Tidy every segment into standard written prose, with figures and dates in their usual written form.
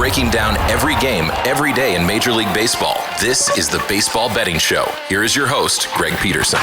breaking down every game, every day in Major League Baseball. This is the Baseball Betting Show. Here is your host, Greg Peterson.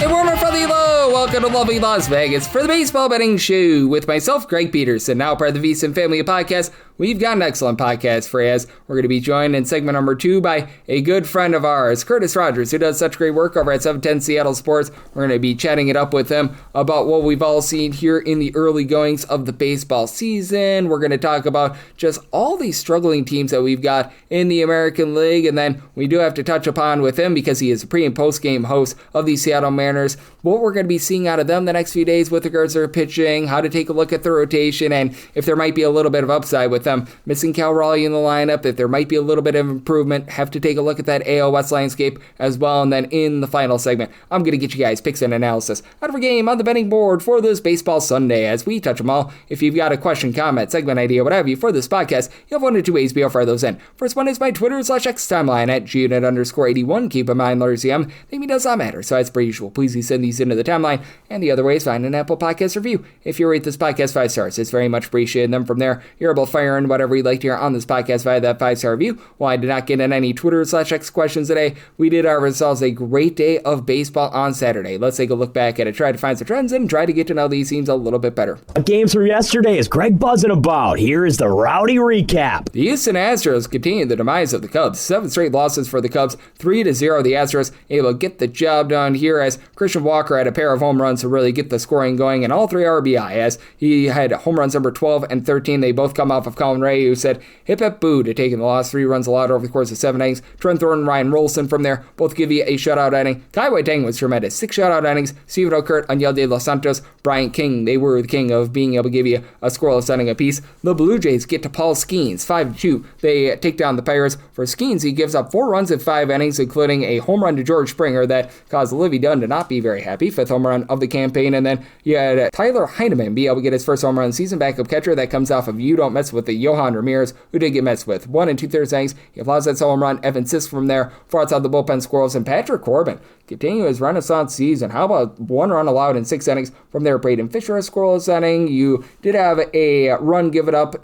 A warmer from the low. Welcome to lovely Las Vegas for the Baseball Betting Show with myself, Greg Peterson, now part of the VSiN family of podcasts. We've got an excellent podcast for you, as we're going to be joined in segment number 2 by a good friend of ours, Curtis Rogers, who does such great work over at 710 Seattle Sports. We're going to be chatting it up with him about what we've all seen here in the early goings of the baseball season. We're going to talk about just all these struggling teams that we've got in the American League, and then we do have to touch upon with him, because he is a pre- and post-game host of the Seattle Mariners, what we're going to be seeing out of them the next few days with regards to their pitching, how to take a look at the rotation, and if there might be a little bit of upside with them missing Cal Raleigh in the lineup, if there might be a little bit of improvement. Have to take a look at that AL West landscape as well. And then in the final segment, I'm going to get you guys picks and analysis out of a game on the betting board for this baseball Sunday as we touch them all. If you've got a question, comment, segment idea, what have you for this podcast, you have one or two ways to fire those in. First one is my Twitter/X timeline at @GUnit_81. Keep in mind, letters CM, name does not matter. So as per usual, please send these into the timeline. And the other way is find an Apple Podcast review. If you rate this podcast 5 stars, it's very much appreciated. And then from there, you're able to fire in whatever you'd like to hear on this podcast via that 5-star review. While I did not get in any Twitter/X questions today, we did ourselves a great day of baseball on Saturday. Let's take a look back at it, try to find some trends, and try to get to know these teams a little bit better. Games from yesterday is Greg buzzing about. Here is the rowdy recap. The Houston Astros continue the demise of the Cubs. 7 straight losses for the Cubs, 3-0. The Astros able to get the job done here as Christian Walker had a pair of home runs to really get the scoring going, and all 3 RBI as he had home runs number 12 and 13. They both come off of Colin Ray, who said hip hip boo to taking the loss. 3 runs allowed over the course of 7 innings. Trent Thornton, Ryan Rolson from there both give you a shutout inning. Kai Wai-Tang was tremendous. 6 shutout innings. Steven Okert, Aniel De Los Santos, Bryant King, they were the king of being able to give you a scoreless inning apiece. The Blue Jays get to Paul Skeens, 5-2. They take down the Pirates. For Skeens, he gives up 4 runs in 5 innings, including a home run to George Springer that caused Livy Dunn to not be very happy. 5th home run of the campaign. And then you had Tyler Heineman be able to get his first home run season. Backup catcher that comes off of You Don't Mess With the Johan Ramirez, who did get messed with. 1 2/3 innings. He allows that home run. Evan Sisk from there. 4 outside the bullpen squirrels. And Patrick Corbin continue his renaissance season. How about 1 run allowed in 6 innings from there? Braden Fisher, a scoreless inning. You did have a run given up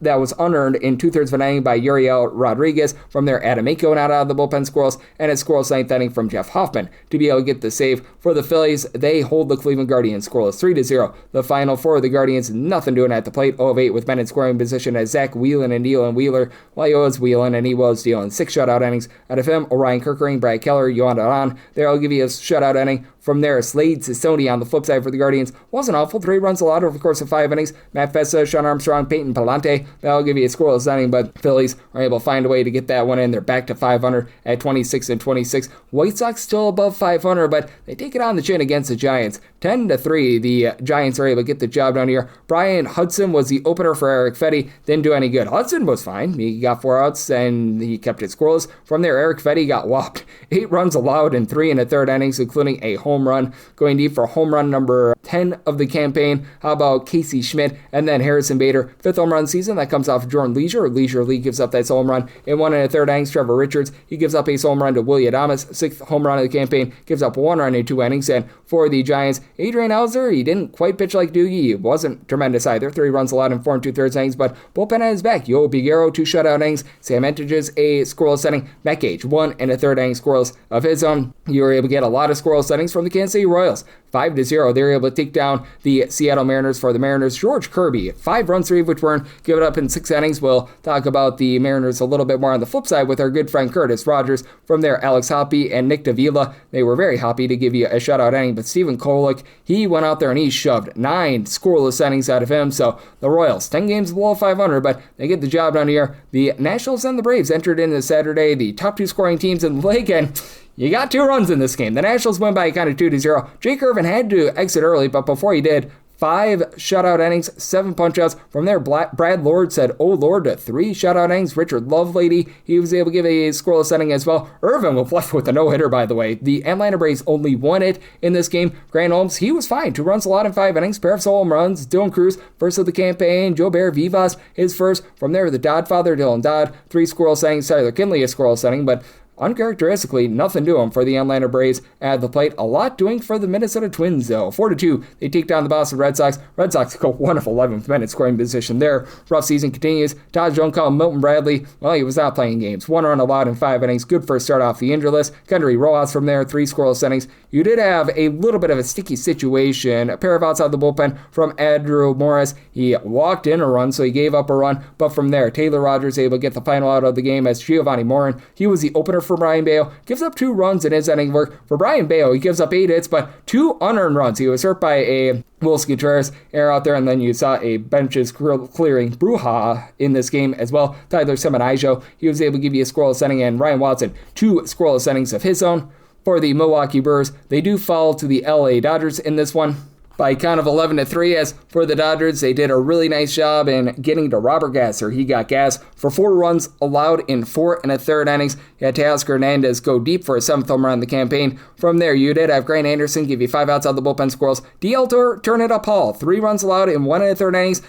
that was unearned in 2/3 of an inning by Uriel Rodriguez. From there, Adam Aiko out of the bullpen squirrels, and a scoreless 9th inning from Jeff Hoffman to be able to get the save for the Phillies. They hold the Cleveland Guardians scoreless 3-0. The final for the Guardians, nothing doing at the plate. 0 of 8 with men in scoring position as Zach Whelan and Dylan Wheeler. Well, he was Whelan and he was dealing 6 shutout innings out of him. Orion Kirkering, Brad Keller, Yohan Duran. They'll give you a shutout inning. From there, Slade Sissoni on the flip side for the Guardians wasn't awful. 3 runs allowed over the course of 5 innings. Matt Fessa, Sean Armstrong, Peyton Palante. That'll give you a scoreless inning, but Phillies are able to find a way to get that one in. They're back to 500 at 26-26. White Sox still above 500, but they take it on the chin against the Giants. 10-3, the Giants are able to get the job done here. Brian Hudson was the opener for Eric Fetty. Didn't do any good. Hudson was fine. He got 4 outs, and he kept it scoreless. From there, Eric Fetty got walked. 8 runs allowed in 3 1/3 innings, including a home run. Going deep for home run number 10 of the campaign. How about Casey Schmidt? And then Harrison Bader, 5th home run season. That comes off Jordan Leisure. Leisure Lee gives up that home run in 1 1/3 innings. Trevor Richards, he gives up a home run to Willie Adames. 6th home run of the campaign. Gives up 1 run in 2 innings. And for the Giants, Adrian Hauser, he didn't quite pitch like Doogie. He wasn't tremendous either. 3 runs allowed in 4 2/3 innings. But bullpen at his back. Yo Biguero, 2 shutout innings. Sam Entages, a scoreless inning. Matt Gage, 1 1/3 innings scoreless of his own. You were able to get a lot of scoreless innings from the Kansas City Royals. 5-0. They were able to take down the Seattle Mariners. For the Mariners, George Kirby, 5 runs, 3 of which weren't given up in 6 innings. We'll talk about the Mariners a little bit more on the flip side with our good friend Curtis Rogers. From there, Alex Hoppe and Nick Davila, they were very happy to give you a shutout inning. But Stephen Kolek, he went out there and he shoved 9 scoreless innings out of him. So the Royals, 10 games below 500, but they get the job done here. The Nationals and the Braves entered into Saturday, the top 2 scoring teams in the league, and you got 2 runs in this game. The Nationals win by kind of 2-0. Jake Irvin had to exit early, but before he did, 5 shutout innings, 7 punch-outs. From there, Brad Lord said, oh Lord, to 3 shutout innings. Richard Lovelady, he was able to give a scoreless inning as well. Irvin was left with a no-hitter, by the way. The Atlanta Braves only won it in this game. Grant Holmes, he was fine. 2 runs allowed in 5 innings. Pair of solo home runs. Dylan Cruz, first of the campaign. Joe Bear Vivas, his first. From there, the Dodd father, Dylan Dodd, 3 scoreless innings. Tyler Kinley, a scoreless inning, but uncharacteristically, nothing to him for the Atlanta Braves at the plate. A lot doing for the Minnesota Twins, though. 4-2, they take down the Boston Red Sox. Red Sox go 1 of 11 with men in scoring position there. Rough season continues. Todd Jones, Milton Bradley, well, he was not playing games. 1 run allowed in 5 innings. Good first start off the injured list. Kendry Rojas from there, 3 scoreless innings. You did have a little bit of a sticky situation. A pair of outs out of the bullpen from Andrew Morris. He walked in a run, so he gave up a run. But from there, Taylor Rogers able to get the final out of the game as Giovanni Morin. He was the opener for Brian Bayo. Gives up 2 runs in his inning work. For Brian Bayo, he gives up 8 hits, but 2 unearned runs. He was hurt by a Wilson Contreras error out there, and then you saw a benches clearing brouhaha in this game as well. Tyler Semenijo, he was able to give you a scoreless inning, and Ryan Watson, 2 scoreless innings of his own. For the Milwaukee Brewers, they do fall to the LA Dodgers in this one by a count of 11-3. As for the Dodgers, they did a really nice job in getting to Robert Gasser. He got gas for 4 runs allowed in 4 1/3 innings. You had Teoscar Hernandez go deep for a 7th home run in the campaign. From there, you did have Grant Anderson give you 5 outs out of the bullpen squirrels. DL Turnip Hall, 3 runs allowed in 1 1/3 innings.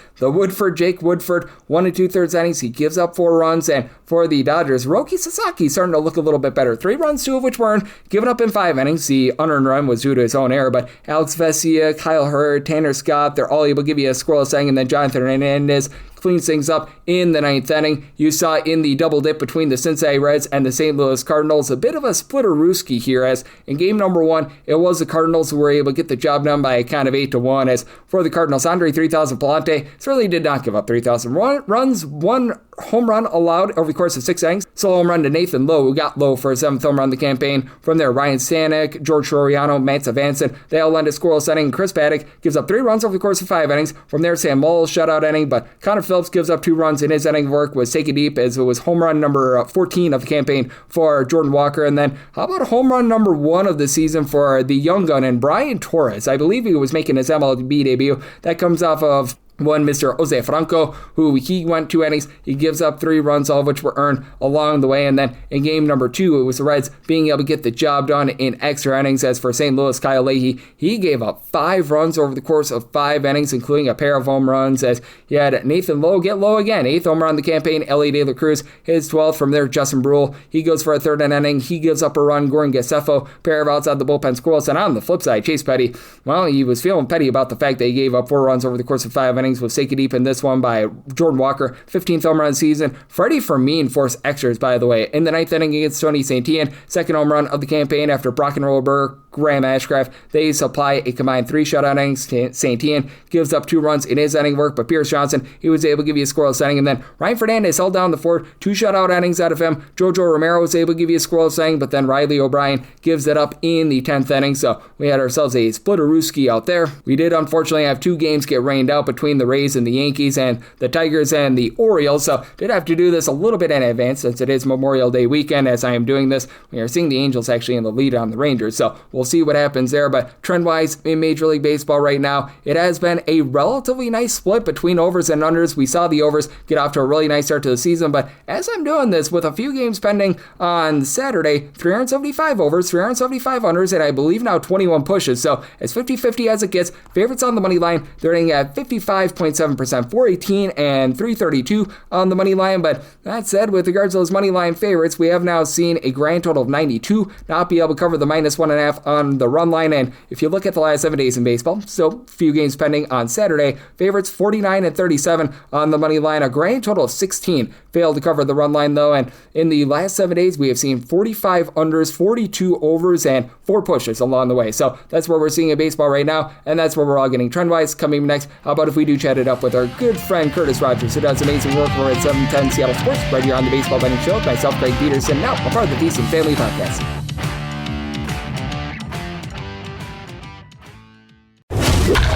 Jake Woodford, 1 2/3 innings. He gives up 4 runs. And for the Dodgers, Roki Sasaki starting to look a little bit better. 3 runs, 2 of which were given up in 5 innings. The unearned run was due to his own error, but Alex Vesia, Kyle Hurd, Tanner Scott, they're all able to give you a scoreless inning, and then Jonathan Hernandez cleans things up in the 9th inning. You saw in the double dip between the Cincinnati Reds and the St. Louis Cardinals a bit of a splitter-rooski here, as in game number 1, it was the Cardinals who were able to get the job done by a count of 8-1. As for the Cardinals, Andre 3000 Palante certainly did not give up 3,000 runs, 1 home run allowed over the course of 6 innings. Solo home run to Nathan Lowe, who got Lowe for a 7th home run in the campaign. From there, Ryan Stanek, George Soriano, Matt Savanson, they all lend a scoreless inning. Chris Paddock gives up 3 runs over the course of 5 innings. From there, Sam Lowell shutout inning, but Connor Phillips gives up 2 runs in his inning work, was taken deep as it was home run number 14 of the campaign for Jordan Walker. And then how about home run number 1 of the season for the young gun and Brian Torres? I believe he was making his MLB debut. That comes off of one Mr. Jose Franco, who he went 2 innings. He gives up 3 runs, all of which were earned along the way. And then in game number 2, it was the Reds being able to get the job done in extra innings. As for St. Louis, Kyle Leahy, he gave up 5 runs over the course of 5 innings, including a pair of home runs. As you had Nathan Lowe get low again, 8th home run in the campaign. Ellie De La Cruz, his 12th. From there, Justin Brule, he goes for a 3rd inning. He gives up a run. Gordon Gaseffo, pair of outside the bullpen scoreless. And on the flip side, Chase Petty, well, he was feeling petty about the fact that he gave up 4 runs over the course of 5 innings. Was taken deep in this one by Jordan Walker, 15th home run season. Freddie Fermin forced extras, by the way, in the 9th inning against Tony Santillan, 2nd home run of the campaign after Brock and Rollberg, Graham Ashcraft. They supply a combined 3 shutout innings. Santillan gives up 2 runs in his inning work, but Pierce Johnson, he was able to give you a scoreless inning. And then Ryan Fernandez held down the fort, 2 shutout innings out of him. Jojo Romero was able to give you a scoreless inning, but then Riley O'Brien gives it up in the 10th inning. So we had ourselves a splitterooski out there. We did unfortunately have 2 games get rained out between the Rays and the Yankees and the Tigers and the Orioles, so did have to do this a little bit in advance since it is Memorial Day weekend. As I am doing this, we are seeing the Angels actually in the lead on the Rangers, so we'll see what happens there. But trend-wise in Major League Baseball right now, it has been a relatively nice split between overs and unders. We saw the overs get off to a really nice start to the season, but as I'm doing this with a few games pending on Saturday, 375 overs, 375 unders, and I believe now 21 pushes, so as 50-50 as it gets. Favorites on the money line, they're hitting at 55.7%, 418 and 332 on the money line. But that said, with regards to those money line favorites, we have now seen a grand total of 92 not be able to cover the -1.5 on the run line. And if you look at the last 7 days in baseball, still a few games pending on Saturday, favorites 49 and 37 on the money line. A grand total of 16 failed to cover the run line though. And in the last 7 days, we have seen 45 unders, 42 overs, and 4 pushes along the way. So that's where we're seeing in baseball right now, and that's where we're all getting trend-wise. Coming next, how about if we do chat it up with our good friend Curtis Rogers, who does amazing work over at 710 Seattle Sports, right here on the Baseball Betting Show with myself, Greg Peterson, now a part of the Decent Family Podcast.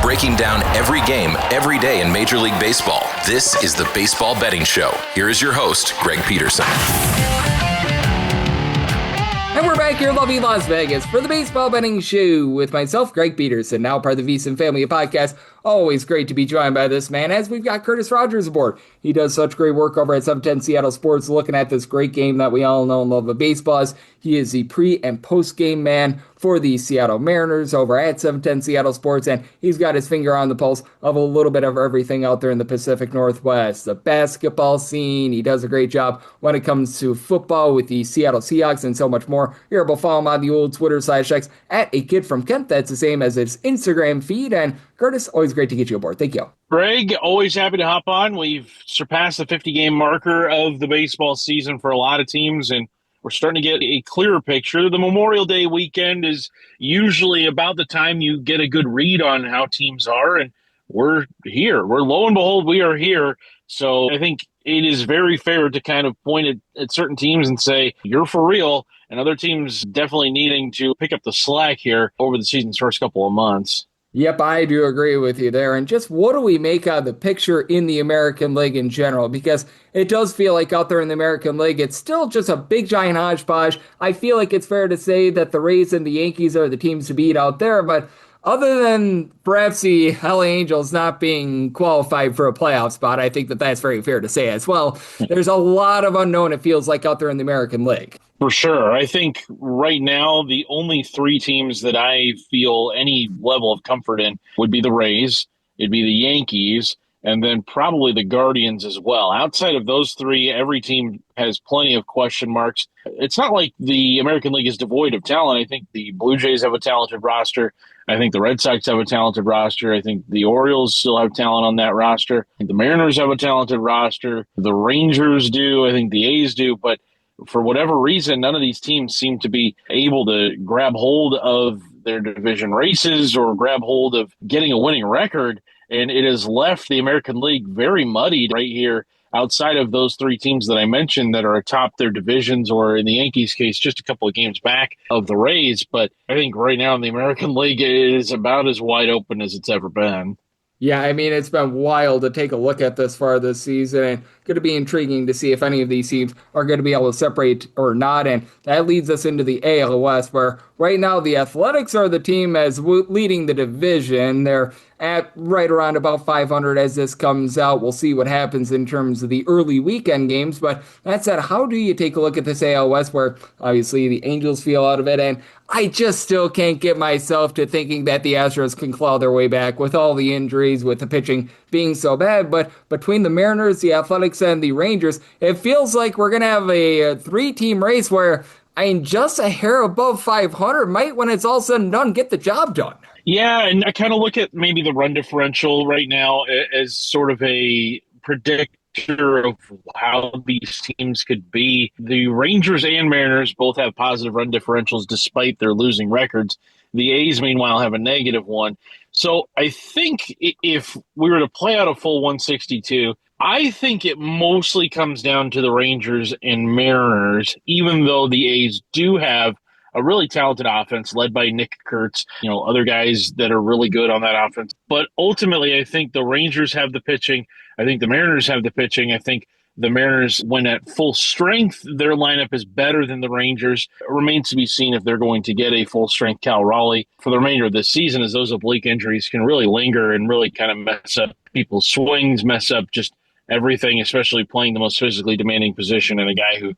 Breaking down every game, every day in Major League Baseball, this is the Baseball Betting Show. Here is your host, Greg Peterson. And we're back back here in lovely Las Vegas for the Baseball Betting Show with myself, Greg Peterson, now part of the VSiN family of podcasts. Always great to be joined by this man as we've got Curtis Rogers aboard. He does such great work over at 710 Seattle Sports, looking at this great game that we all know and love of baseball. He is the pre- and post-game man for the Seattle Mariners over at 710 Seattle Sports, and he's got his finger on the pulse of a little bit of everything out there in the Pacific Northwest. The basketball scene, he does a great job when it comes to football with the Seattle Seahawks and so much more. You're able to follow him on the old Twitter/X at A Kid From Kent. That's the same as his Instagram feed. And Curtis, always great to get you aboard. Thank you. Greg, always happy to hop on. We've surpassed the 50-game marker of the baseball season for a lot of teams, and we're starting to get a clearer picture. The Memorial Day weekend is usually about the time you get a good read on how teams are, and we're here. Lo and behold, we are here. So I think it is very fair to kind of point at certain teams and say, you're for real, and other teams definitely needing to pick up the slack here over the season's first couple of months. Yep, I do agree with you there. And just what do we make out of the picture in the American League in general? Because it does feel like out there in the American League, it's still just a big giant hodgepodge. I feel like it's fair to say that the Rays and the Yankees are the teams to beat out there, but other than perhaps the LA Angels not being qualified for a playoff spot, I think that that's very fair to say as well. There's a lot of unknown, it feels like, out there in the American League. For sure. I think right now the only three teams that I feel any level of comfort in would be the Rays, it'd be the Yankees, and then probably the Guardians as well. Outside of those three, every team has plenty of question marks. It's not like the American League is devoid of talent. I think the Blue Jays have a talented roster. I think the Red Sox have a talented roster. I think the Orioles still have talent on that roster. I think the Mariners have a talented roster. The Rangers do. I think the A's do. But for whatever reason, none of these teams seem to be able to grab hold of their division races or grab hold of getting a winning record. And it has left the American League very muddied right here outside of those three teams that I mentioned that are atop their divisions, or in the Yankees' case, just a couple of games back of the Rays. But I think right now in the American League, it is about as wide open as it's ever been. Yeah, I mean, it's been wild to take a look at this far this season, and going to be intriguing to see if any of these teams are going to be able to separate or not. And that leads us into the AL West, where right now the Athletics are the team as leading the division. They're at right around about 500 as this comes out. We'll see what happens in terms of the early weekend games. But that said, how do you take a look at this AL West, where obviously the Angels feel out of it, and I just still can't get myself to thinking that the Astros can claw their way back with all the injuries, with the pitching being so bad. But between the Mariners, the Athletics, and the Rangers, it feels like we're going to have a three-team race where, I mean, just a hair above 500 might, when it's all said and done, get the job done. Yeah, and I kind of look at maybe the run differential right now as sort of a predictor of how these teams could be. The Rangers and Mariners both have positive run differentials despite their losing records. The A's, meanwhile, have a negative one. So I think if we were to play out a full 162, I think it mostly comes down to the Rangers and Mariners, even though the A's do have a really talented offense led by Nick Kurtz, other guys that are really good on that offense. But ultimately, I think the Rangers have the pitching. I think the Mariners have the pitching. I think the Mariners, when at full strength, their lineup is better than the Rangers. It remains to be seen if they're going to get a full-strength Cal Raleigh for the remainder of the season, as those oblique injuries can really linger and really kind of mess up people's swings, mess up just everything, especially playing the most physically demanding position and a guy who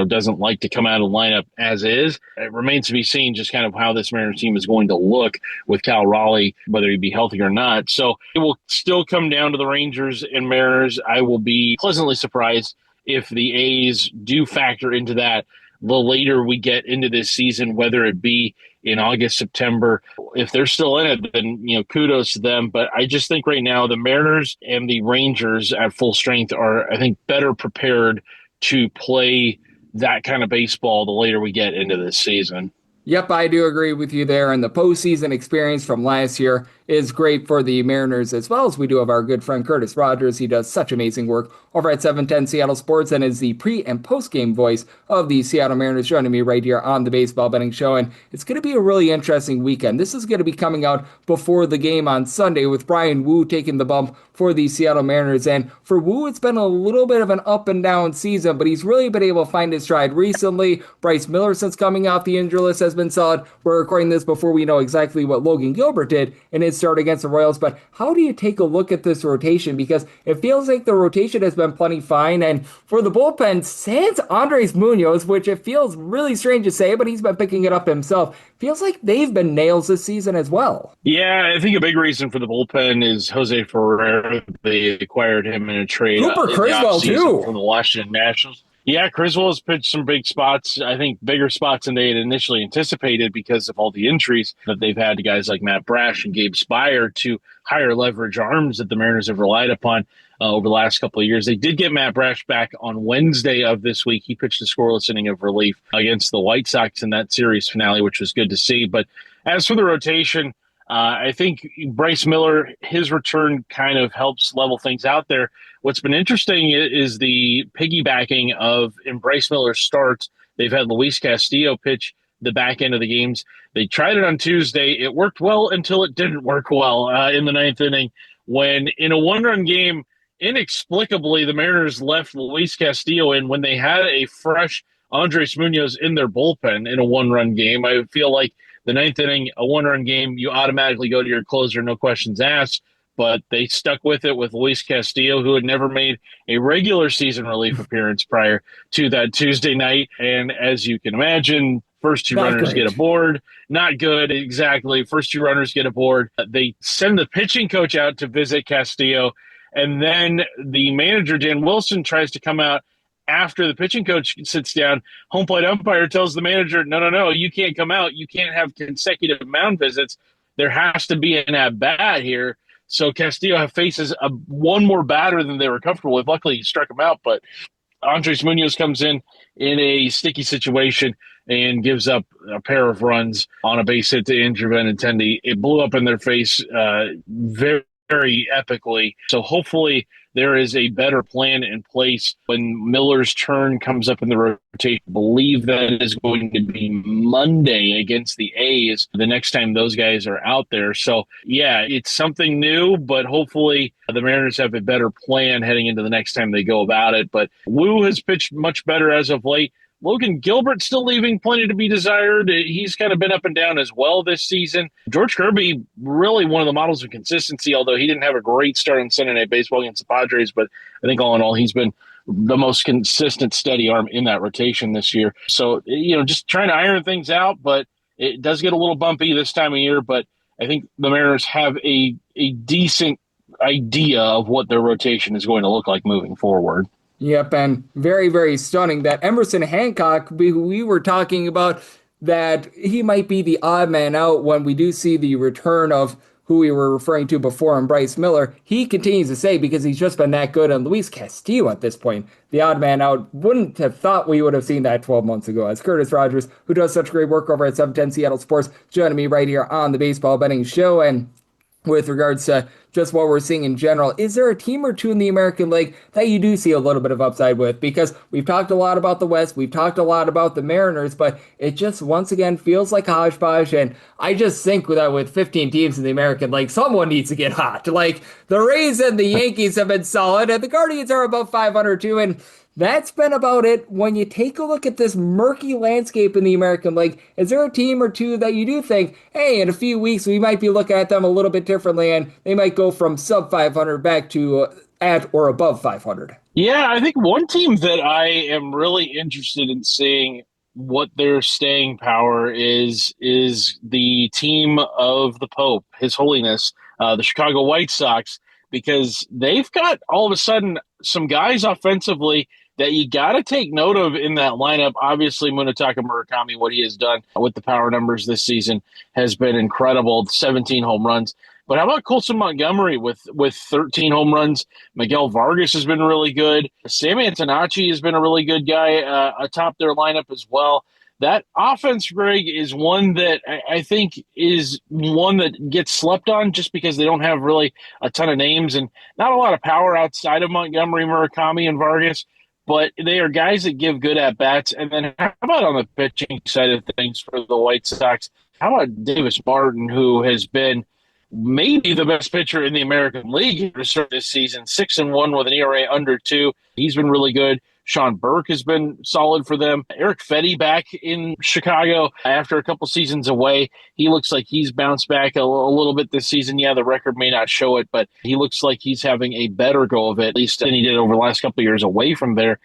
doesn't like to come out of the lineup as is. It remains to be seen just kind of how this Mariners team is going to look with Cal Raleigh, whether he be healthy or not. So it will still come down to the Rangers and Mariners. I will be pleasantly surprised if the A's do factor into that the later we get into this season, whether it be in August, September. If they're still in it, then, kudos to them. But I just think right now the Mariners and the Rangers at full strength are, I think, better prepared to play that kind of baseball the later we get into this season. Yep, I do agree with you there. And the postseason experience from last year is great for the Mariners, as well as we do have our good friend Curtis Rogers. He does such amazing work over at 710 Seattle Sports and is the pre- and post-game voice of the Seattle Mariners, joining me right here on the Baseball Betting Show. And it's going to be a really interesting weekend. This is going to be coming out before the game on Sunday, with Brian Wu taking the bump for the Seattle Mariners. And for Wu, it's been a little bit of an up and down season, but he's really been able to find his stride recently. Bryce Miller, since coming off the injury list, has been solid. We're recording this before we know exactly what Logan Gilbert did in his start against the Royals. But how do you take a look at this rotation? Because it feels like the rotation has been plenty fine. And for the bullpen, sans Andres Munoz, which it feels really strange to say, but he's been picking it up himself, feels like they've been nails this season as well. Yeah, I think a big reason for the bullpen is Jose Ferrer. They acquired him in a trade. Cooper Criswell, too. From the Washington Nationals. Yeah, Criswell has pitched some big spots, I think bigger spots than they had initially anticipated because of all the injuries that they've had to guys like Matt Brash and Gabe Spire, to higher leverage arms that the Mariners have relied upon over the last couple of years. They did get Matt Brash back on Wednesday of this week. He pitched a scoreless inning of relief against the White Sox in that series finale, which was good to see. But as for the rotation, I think Bryce Miller, his return kind of helps level things out there. What's been interesting is the piggybacking of, in Bryce Miller's starts, they've had Luis Castillo pitch the back end of the games. They tried it on Tuesday. It worked well until it didn't work well in the ninth inning, when in a one-run game, inexplicably, the Mariners left Luis Castillo in when they had a fresh Andres Munoz in their bullpen in a one-run game. I feel like the ninth inning, a one-run game, you automatically go to your closer, no questions asked. But they stuck with it with Luis Castillo, who had never made a regular season relief appearance prior to that Tuesday night. And as you can imagine, first two runners get aboard. Not good, exactly. First two runners get aboard. They send the pitching coach out to visit Castillo. And then the manager, Dan Wilson, tries to come out after the pitching coach sits down. Home plate umpire tells the manager, no, you can't come out. You can't have consecutive mound visits. There has to be an at-bat here. So Castillo faces one more batter than they were comfortable with. Luckily, he struck him out, but Andres Munoz comes in a sticky situation and gives up a pair of runs on a base hit to Andrew Benintendi. It blew up in their face very, very epically. So hopefully there is a better plan in place when Miller's turn comes up in the rotation. I believe that is going to be Monday against the A's, the next time those guys are out there. So, yeah, it's something new, but hopefully the Mariners have a better plan heading into the next time they go about it. But Wu has pitched much better as of late. Logan Gilbert still leaving plenty to be desired. He's kind of been up and down as well this season. George Kirby, really one of the models of consistency, although he didn't have a great start on Sunday Night Baseball against the Padres. But I think all in all, he's been the most consistent, steady arm in that rotation this year. So, just trying to iron things out, but it does get a little bumpy this time of year. But I think the Mariners have a decent idea of what their rotation is going to look like moving forward. Yep, and very, very stunning that Emerson Hancock, we were talking about that he might be the odd man out when we do see the return of who we were referring to before in Bryce Miller. He continues to say, because he's just been that good, and Luis Castillo at this point, the odd man out, wouldn't have thought we would have seen that 12 months ago. As Curtis Rogers, who does such great work over at 710 Seattle Sports, joining me right here on the Baseball Betting Show. And with regards to just what we're seeing in general, is there a team or two in the American League that you do see a little bit of upside with? Because we've talked a lot about the West, we've talked a lot about the Mariners, but it just once again feels like a hodgepodge. And I just think that with 15 teams in the American League, someone needs to get hot. Like the Rays and the Yankees have been solid, and the Guardians are above 500 too, and that's been about it. When you take a look at this murky landscape in the American League, is there a team or two that you do think, hey, in a few weeks we might be looking at them a little bit differently and they might go from sub 500 back to at or above 500? Yeah, I think one team that I am really interested in seeing what their staying power is the team of the Pope, His Holiness, the Chicago White Sox, because they've got all of a sudden some guys offensively that you got to take note of in that lineup. Obviously, Munetaka Murakami, what he has done with the power numbers this season has been incredible, 17 home runs. But how about Colson Montgomery with 13 home runs? Miguel Vargas has been really good. Sam Antonacci has been a really good guy atop their lineup as well. That offense, Greg, is one that I think is one that gets slept on just because they don't have really a ton of names and not a lot of power outside of Montgomery, Murakami, and Vargas. But they are guys that give good at-bats. And then how about on the pitching side of things for the White Sox? How about Davis Martin, who has been maybe the best pitcher in the American League to start this season, 6-1 with an ERA under 2. He's been really good. Sean Burke has been solid for them. Eric Fetty back in Chicago after a couple seasons away. He looks like he's bounced back a little bit this season. Yeah, the record may not show it, but he looks like he's having a better go of it, at least than he did over the last couple of years away from there.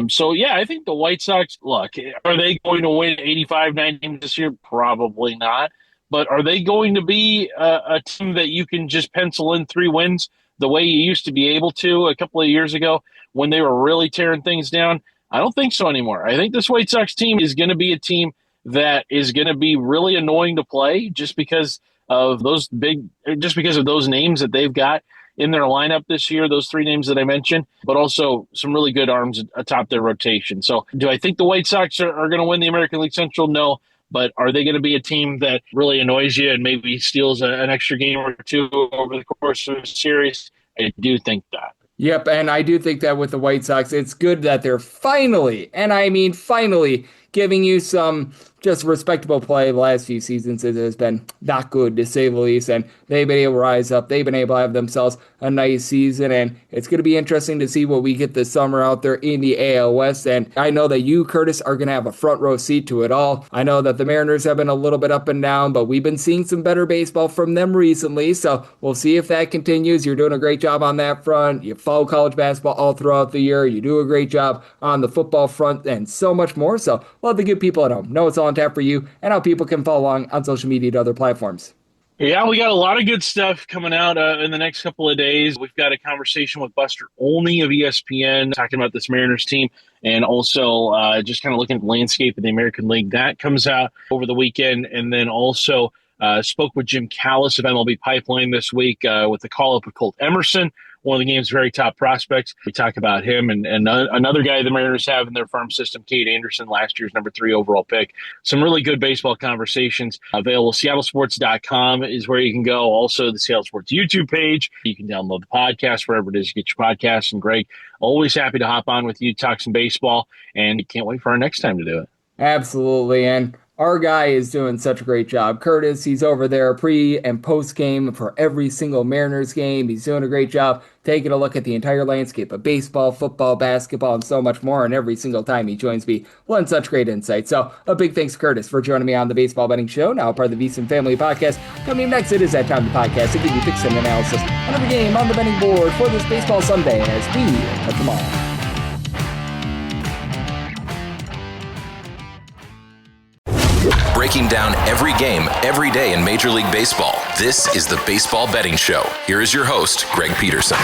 So, yeah, I think the White Sox, look, are they going to win 85, 90 games this year? Probably not. But are they going to be a team that you can just pencil in 3 wins the way you used to be able to a couple of years ago when they were really tearing things down? I don't think so anymore. I think this White Sox team is going to be a team that is going to be really annoying to play just because of those names that they've got in their lineup this year, those 3 names that I mentioned, but also some really good arms atop their rotation. So do I think the White Sox are going to win the American League Central? No. But are they going to be a team that really annoys you and maybe steals an extra game or 2 over the course of a series? I do think that. Yep, and I do think that with the White Sox, it's good that they're finally, and I mean finally, giving you some just respectable play. The last few seasons it has been not good, to say the least, and they've been able to rise up. They've been able to have themselves a nice season, and it's going to be interesting to see what we get this summer out there in the AL West. And I know that you, Curtis, are going to have a front row seat to it all. I know that the Mariners have been a little bit up and down, but we've been seeing some better baseball from them recently, so we'll see if that continues. You're doing a great job on that front. You follow college basketball all throughout the year. You do a great job on the football front and so much more. So love the good people at home. Know it's all on tap for you and how people can follow along on social media to other platforms. Yeah, we got a lot of good stuff coming out in the next couple of days. We've got a conversation with Buster Olney of ESPN talking about this Mariners team and also just kind of looking at the landscape of the American League. That comes out over the weekend. And then also spoke with Jim Callis of MLB Pipeline this week with the call-up of Colt Emerson, one of the game's very top prospects. We talk about him and another guy the Mariners have in their farm system, Cade Anderson, last year's number 3 overall pick. Some really good baseball conversations available. SeattleSports.com is where you can go. Also, the Seattle Sports YouTube page. You can download the podcast wherever it is you get your podcasts. And Greg, always happy to hop on with you, talk some baseball, and can't wait for our next time to do it. Absolutely, and our guy is doing such a great job. Curtis, he's over there pre and post game for every single Mariners game. He's doing a great job taking a look at the entire landscape of baseball, football, basketball, and so much more. And every single time he joins me, lends such great insight. So a big thanks to Curtis for joining me on the Baseball Betting Show, now part of the VSiN Family Podcast. Coming next, it is that time of the podcast to give you picks and analysis on every game on the betting board for this baseball Sunday as we touch them all. Breaking down every game, every day in Major League Baseball. This is the Baseball Betting Show. Here is your host, Greg Peterson.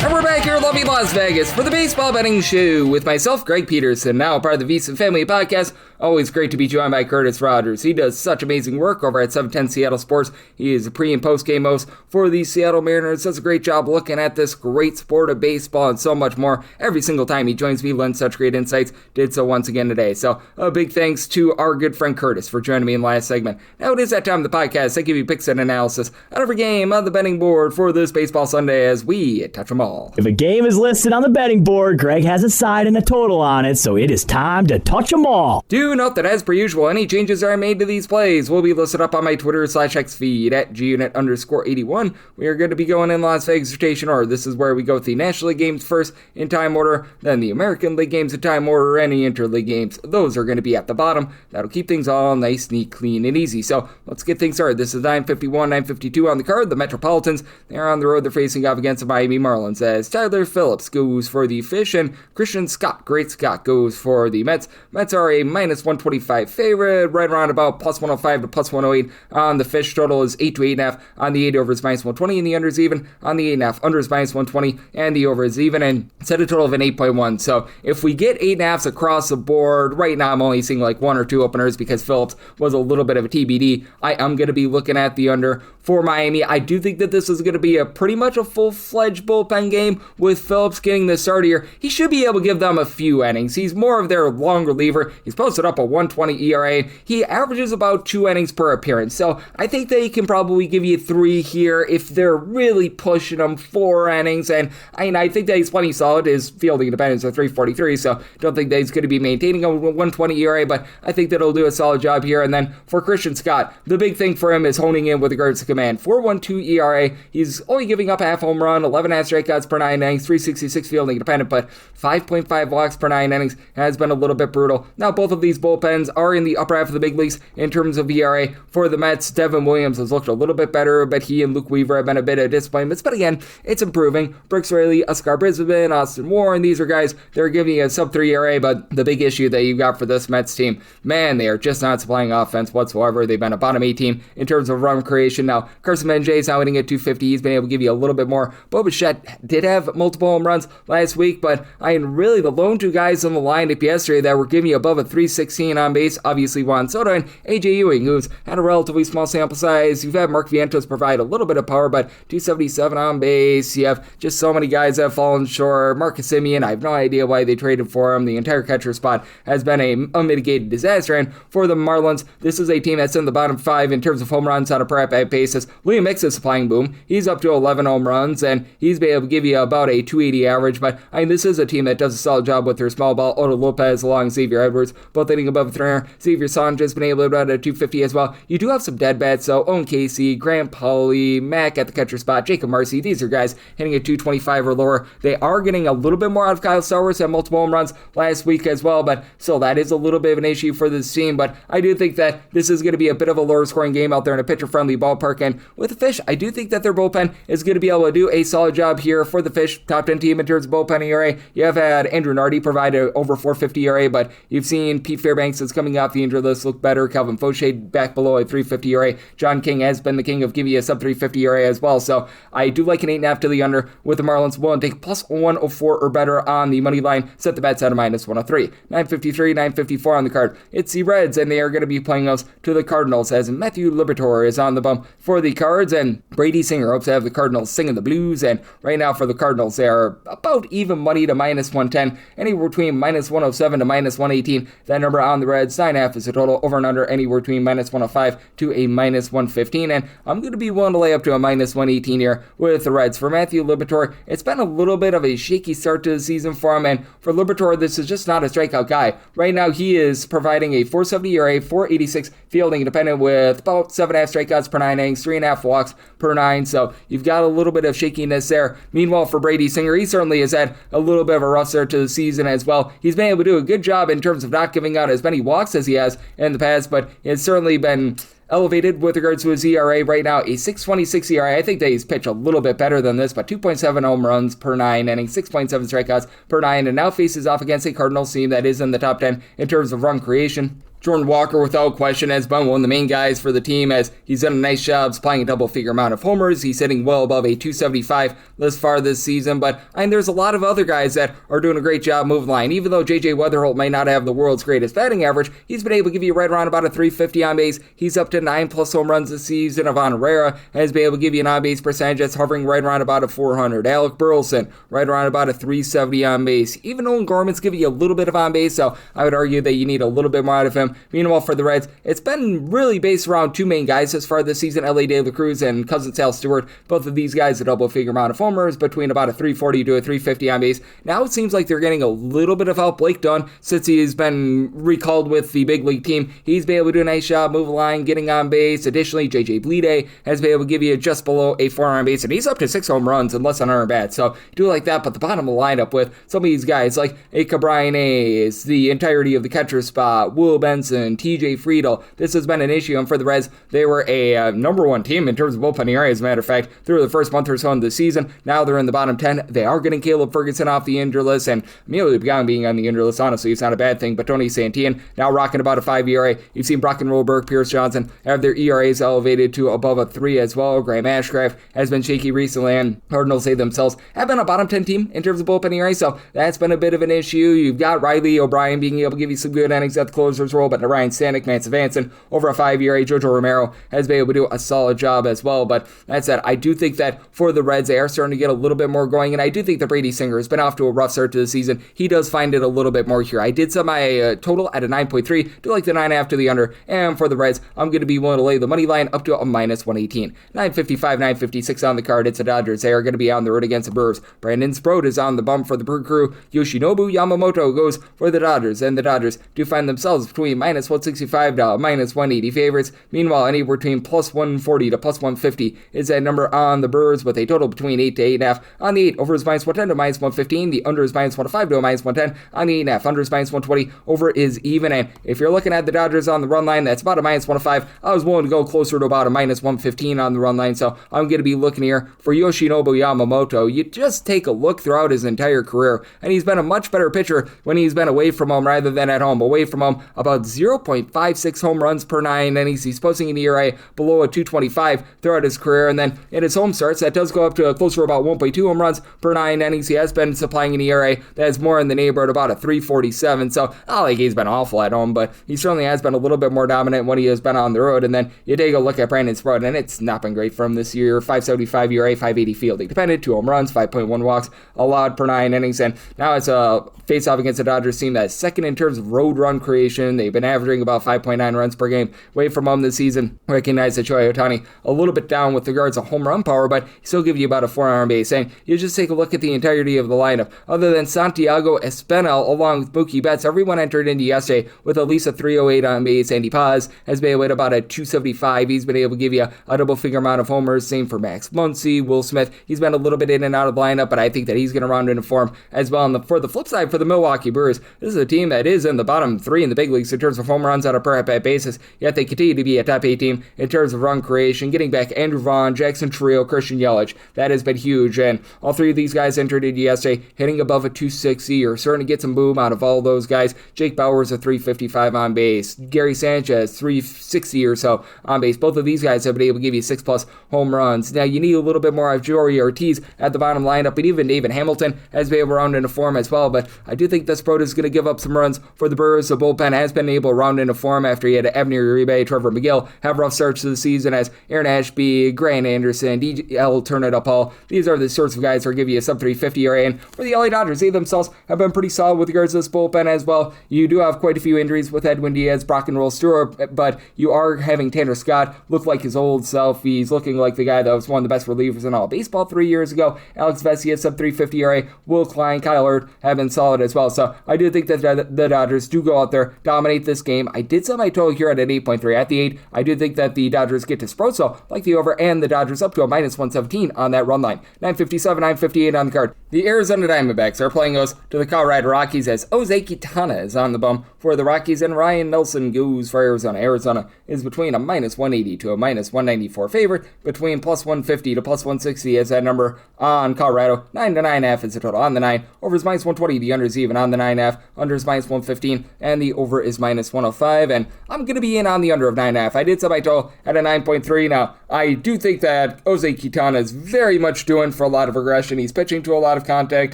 And we're back here in lovely Las Vegas for the Baseball Betting Show with myself, Greg Peterson, now part of the VSiN Family Podcast. Always great to be joined by Curtis Rogers. He does such amazing work over at 710 Seattle Sports. He is a pre- and post-game host for the Seattle Mariners. Does a great job looking at this great sport of baseball and so much more. Every single time he joins me, lends such great insights. Did so once again today. So a big thanks to our good friend Curtis for joining me in the last segment. Now it is that time of the podcast. I give you picks and analysis on every game on the betting board for this baseball Sunday as we touch them all. If a game is listed on the betting board, Greg has a side and a total on it, so it is time to touch them all. Do note that as per usual, any changes are made to these plays will be listed up on my Twitter/X feed at gunit_81. We are going to be going in Las Vegas rotation order. This is where we go with the National League games first in time order, then the American League games in time order, any interleague games. Those are going to be at the bottom. That'll keep things all nice, neat, clean, and easy. So let's get things started. This is 9:51, 9:52 on the card. The Metropolitans, they're on the road. They're facing off against the Miami Marlins as Tyler Phillips goes for the Fish and Christian Scott, Great Scott, goes for the Mets. Mets are a -125 favorite, right around about +105 to +108 on the Fish. Total is 8 to 8.5 on the 8 over is -120 and the under is even on the 8.5. Under is -120 and the over is even, and set a total of an 8.1. So if we get 8.5s across the board, right now I'm only seeing like 1 or 2 openers because Phillips was a little bit of a TBD. I am going to be looking at the under for Miami. I do think that this is going to be a pretty much a full-fledged bullpen game with Phillips getting the start here. He should be able to give them a few innings. He's more of their long reliever. He's posted posted up a 1.20 ERA. He averages about 2 innings per appearance, so I think they can probably give you 3 here if they're really pushing him 4 innings, and I think that he's plenty solid. His fielding independence are 343, so don't think that he's going to be maintaining a 1.20 ERA, but I think that he'll do a solid job here. And then for Christian Scott, the big thing for him is honing in with regards to command. 4.12 ERA. He's only giving up a half home run, 11 half strikeouts per 9 innings, 366 fielding independent, but 5.5 walks per 9 innings has been a little bit brutal. Now, both of these bullpens are in the upper half of the big leagues in terms of ERA. For the Mets, Devin Williams has looked a little bit better, but he and Luke Weaver have been a bit of disappointments. But again, it's improving. Brooks Raley, Oscar Brisbane, Austin Warren, these are guys that are giving you a sub-3 ERA, but the big issue that you've got for this Mets team, man, they are just not supplying offense whatsoever. They've been a bottom 8 team in terms of run creation. Now, Carson Benjay is now hitting at 250. He's been able to give you a little bit more. Bo Bichette did have multiple home runs last week, but really the lone 2 guys on the lineup yesterday that were giving you above a 316 on base, obviously Juan Soto and AJ Ewing, who's had a relatively small sample size. You've had Mark Vientos provide a little bit of power, but 277 on base. You have just so many guys that have fallen short. Marcus Semien, I have no idea why they traded for him. The entire catcher spot has been a unmitigated disaster. And for the Marlins, this is a team that's in the bottom 5 in terms of home runs on a per at-bat basis. Liam Mix is supplying boom. He's up to 11 home runs, and he's been able to give you about a 280 average. But this is a team that does a solid job with their small ball. Otto Lopez along Xavier Edwards, both hitting above 300. Xavier Sanchez has been able to hit at 250 as well. You do have some dead bats, so Owen Casey, Grant Pauley, Mack at the catcher spot, Jacob Marcy. These are guys hitting at 225 or lower. They are getting a little bit more out of Kyle Stowers, had multiple home runs last week as well, but still that is a little bit of an issue for this team. But I do think that this is going to be a bit of a lower scoring game out there in a pitcher-friendly ballpark. And with the Fish, I do think that their bullpen is going to be able to do a solid job here for the Fish. Top 10 team in terms of bullpen ERA. You have had Andrew Nardi provide a over 450 ERA, but you've seen Pete Fairbanks is coming off the injury list look better. Calvin Fauché back below a 350 ERA. John King has been the king of giving you a sub 350 ERA as well. So I do like an 8.5 to the under with the Marlins. Willing to take plus 104 or better on the money line. Set the bets at a minus 103. 953, 954 on the card. It's the Reds, and they are going to be playing us to the Cardinals as Matthew Liberatore is on the bump for the Cards, and Brady Singer hopes to have the Cardinals singing the blues. And right now for the Cardinals, they are about even money to minus 110, anywhere between minus 107 to minus 118. That number on the Reds, 9.5 is a total, over and under anywhere between minus 105 to a minus 115. And I'm going to be willing to lay up to a minus 118 here with the Reds. For Matthew Liberatore, it's been a little bit of a shaky start to the season for him, and for Liberatore, this is just not a strikeout guy. Right now, he is providing a 470 ERA, 486 fielding independent with about 7.5 strikeouts per 9 innings, 3.5 walks per 9, so you've got a little bit of shakiness there. Meanwhile, for Brady Singer, he certainly has had a little bit of a rough start to the season as well. He's been able to do a good job in terms of not giving out as many walks as he has in the past, but it's certainly been elevated with regards to his ERA right now, a 6.26 ERA. I think that he's pitched a little bit better than this, but 2.7 home runs per 9 innings, 6.7 strikeouts per 9, and now faces off against a Cardinals team that is in the top 10 in terms of run creation. Jordan Walker, without question, has been one of the main guys for the team as he's done a nice job supplying a double-figure amount of homers. He's hitting well above a 275 thus far this season, but there's a lot of other guys that are doing a great job moving the line. Even though J.J. Weatherholt may not have the world's greatest batting average, he's been able to give you right around about a 350 on base. He's up to 9+ home runs this season. Ivan Herrera has been able to give you an on-base percentage that's hovering right around about a 400. Alec Burleson, right around about a 370 on base. Even Nolan Gorman's giving you a little bit of on base, so I would argue that you need a little bit more out of him. Meanwhile, for the Reds, it's been really based around 2 main guys as far this season, L.A. De La Cruz and cousin Sal Stewart. Both of these guys a double-figure amount of homers, between about a 340 to a 350 on base. Now it seems like they're getting a little bit of help. Blake Dunn, since he's been recalled with the big league team, he's been able to do a nice job, move the line, getting on base. Additionally, J.J. Bleday has been able to give you just below a 4 on base, and he's up to 6 home runs and less than 100 bats. So do like that, but the bottom of the lineup with some of these guys like Aka Brian Hayes, the entirety of the catcher spot, Will Benson, TJ Friedel. This has been an issue, and for the Reds, they were a number 1 team in terms of bullpen ERA, as a matter of fact, through the first month or so in the season. Now they're in the bottom 10. They are getting Caleb Ferguson off the injured list, and Emilio Pagan being on the injured list, honestly, it's not a bad thing, but Tony Santillan now rocking about a 5 ERA. You've seen Brock and Roberg, Pierce Johnson have their ERAs elevated to above a 3 as well. Graham Ashcraft has been shaky recently, and Cardinals say themselves have been a bottom 10 team in terms of bullpen ERA, so that's been a bit of an issue. You've got Riley O'Brien being able to give you some good innings at the closer's role role, but Ryan Stanek, Mance Vanson, over a 5 ERA, Jojo Romero has been able to do a solid job as well. But that said, I do think that for the Reds, they are starting to get a little bit more going, and I do think that Brady Singer has been off to a rough start to the season. He does find it a little bit more here. I did set my total at a 9.3, do like the 9.5 to the under, and for the Reds, I'm going to be willing to lay the money line up to a minus 118. 955, 956 on the card. It's the Dodgers. They are going to be on the road against the Brewers. Brandon Sprode is on the bump for the Brew Crew. Yoshinobu Yamamoto goes for the Dodgers, and the Dodgers do find themselves between minus 165 to minus 180 favorites. Meanwhile, anywhere between plus 140 to plus 150 is that number on the Brewers, with a total between 8 to 8.5. On the 8, over is minus 110 to minus 115. The under is minus 105 to a minus 110. On the 8.5, under is minus 120. Over is even. And if you're looking at the Dodgers on the run line, that's about a minus 105. I was willing to go closer to about a minus 115 on the run line, so I'm going to be looking here for Yoshinobu Yamamoto. You just take a look throughout his entire career, and he's been a much better pitcher when he's been away from home rather than at home. Away from home, about 0.56 home runs per 9 innings. He's posting an ERA below a 225 throughout his career, and then in his home starts, that does go up to closer to about 1.2 home runs per 9 innings. He has been supplying an ERA that is more in the neighborhood about a 347, so not like he's been awful at home, but he certainly has been a little bit more dominant when he has been on the road. And then you take a look at Brandon Sprode, and it's not been great for him this year. 575 ERA, 580 fielding dependent, 2 home runs, 5.1 walks allowed per 9 innings, and now it's a face-off against the Dodgers team that's second in terms of road run creation. They've been averaging about 5.9 runs per game away from home this season. Recognize that Shohei Ohtani a little bit down with regards to home run power, but he still give you about a 4 base. And you just take a look at the entirety of the lineup. Other than Santiago Espinal, along with Mookie Betts, everyone entered into yesterday with at least a 308 on base. Andy Paz has been able to about a 275. He's been able to give you a double-figure amount of homers. Same for Max Muncy, Will Smith. He's been a little bit in and out of the lineup, but I think that he's going to round into form as well. And for the flip side, for the Milwaukee Brewers, this is a team that is in the bottom 3 in the big leagues in terms of home runs on a per at-bat basis, yet they continue to be a top 8 team in terms of run creation, getting back Andrew Vaughn, Jackson Trio, Christian Yelich. That has been huge, and all 3 of these guys entered into yesterday hitting above a 260. You're starting to get some boom out of all those guys. Jake Bauers a 355 on base. Gary Sanchez 360 or so on base. Both of these guys have been able to give you 6+ home runs. Now you need a little bit more of Jory Ortiz at the bottom lineup, but even David Hamilton has been able to round into form as well. But I do think this Sprode is going to give up some runs for the Brewers. The bullpen has been able to round into form after he had Abner Uribe, Trevor McGill have rough starts to the season, as Aaron Ashby, Grant Anderson, DL Turner-Paul. These are the sorts of guys who are giving you a sub 350 ERA. And for the LA Dodgers, they themselves have been pretty solid with regards to this bullpen as well. You do have quite a few injuries with Edwin Diaz, Brock and Roll Stewart, but you are having Tanner Scott look like his old self. He's looking like the guy that was one of the best relievers in all baseball 3 years ago. Alex Vesia, sub 350 ERA. Will Klein, Kyle Hurt have been solid as well. So I do think that the Dodgers do go out there, dominate this game. I did set my total here at an 8.3. At the 8, I do think that the Dodgers get to Sprode, so like the over, and the Dodgers up to a minus 117 on that run line. 957, 958 on the card. The Arizona Diamondbacks are playing host to the Colorado Rockies, as Jose Quintana is on the bum for the Rockies, and Ryan Nelson goes for Arizona. Arizona is between a minus 180 to a minus 194 favorite, between plus 150 to plus 160 is that number on Colorado. 9 to 9.5 is the total on the 9. Over is minus 120, the under is even on the 9.5. Under is minus 115, and the over is minus 105. And I'm going to be in on the under of 9.5. I did set my total at a 9.3. Now, I do think that Jose Quintana is very much doing for a lot of regression. He's pitching to a lot of contact,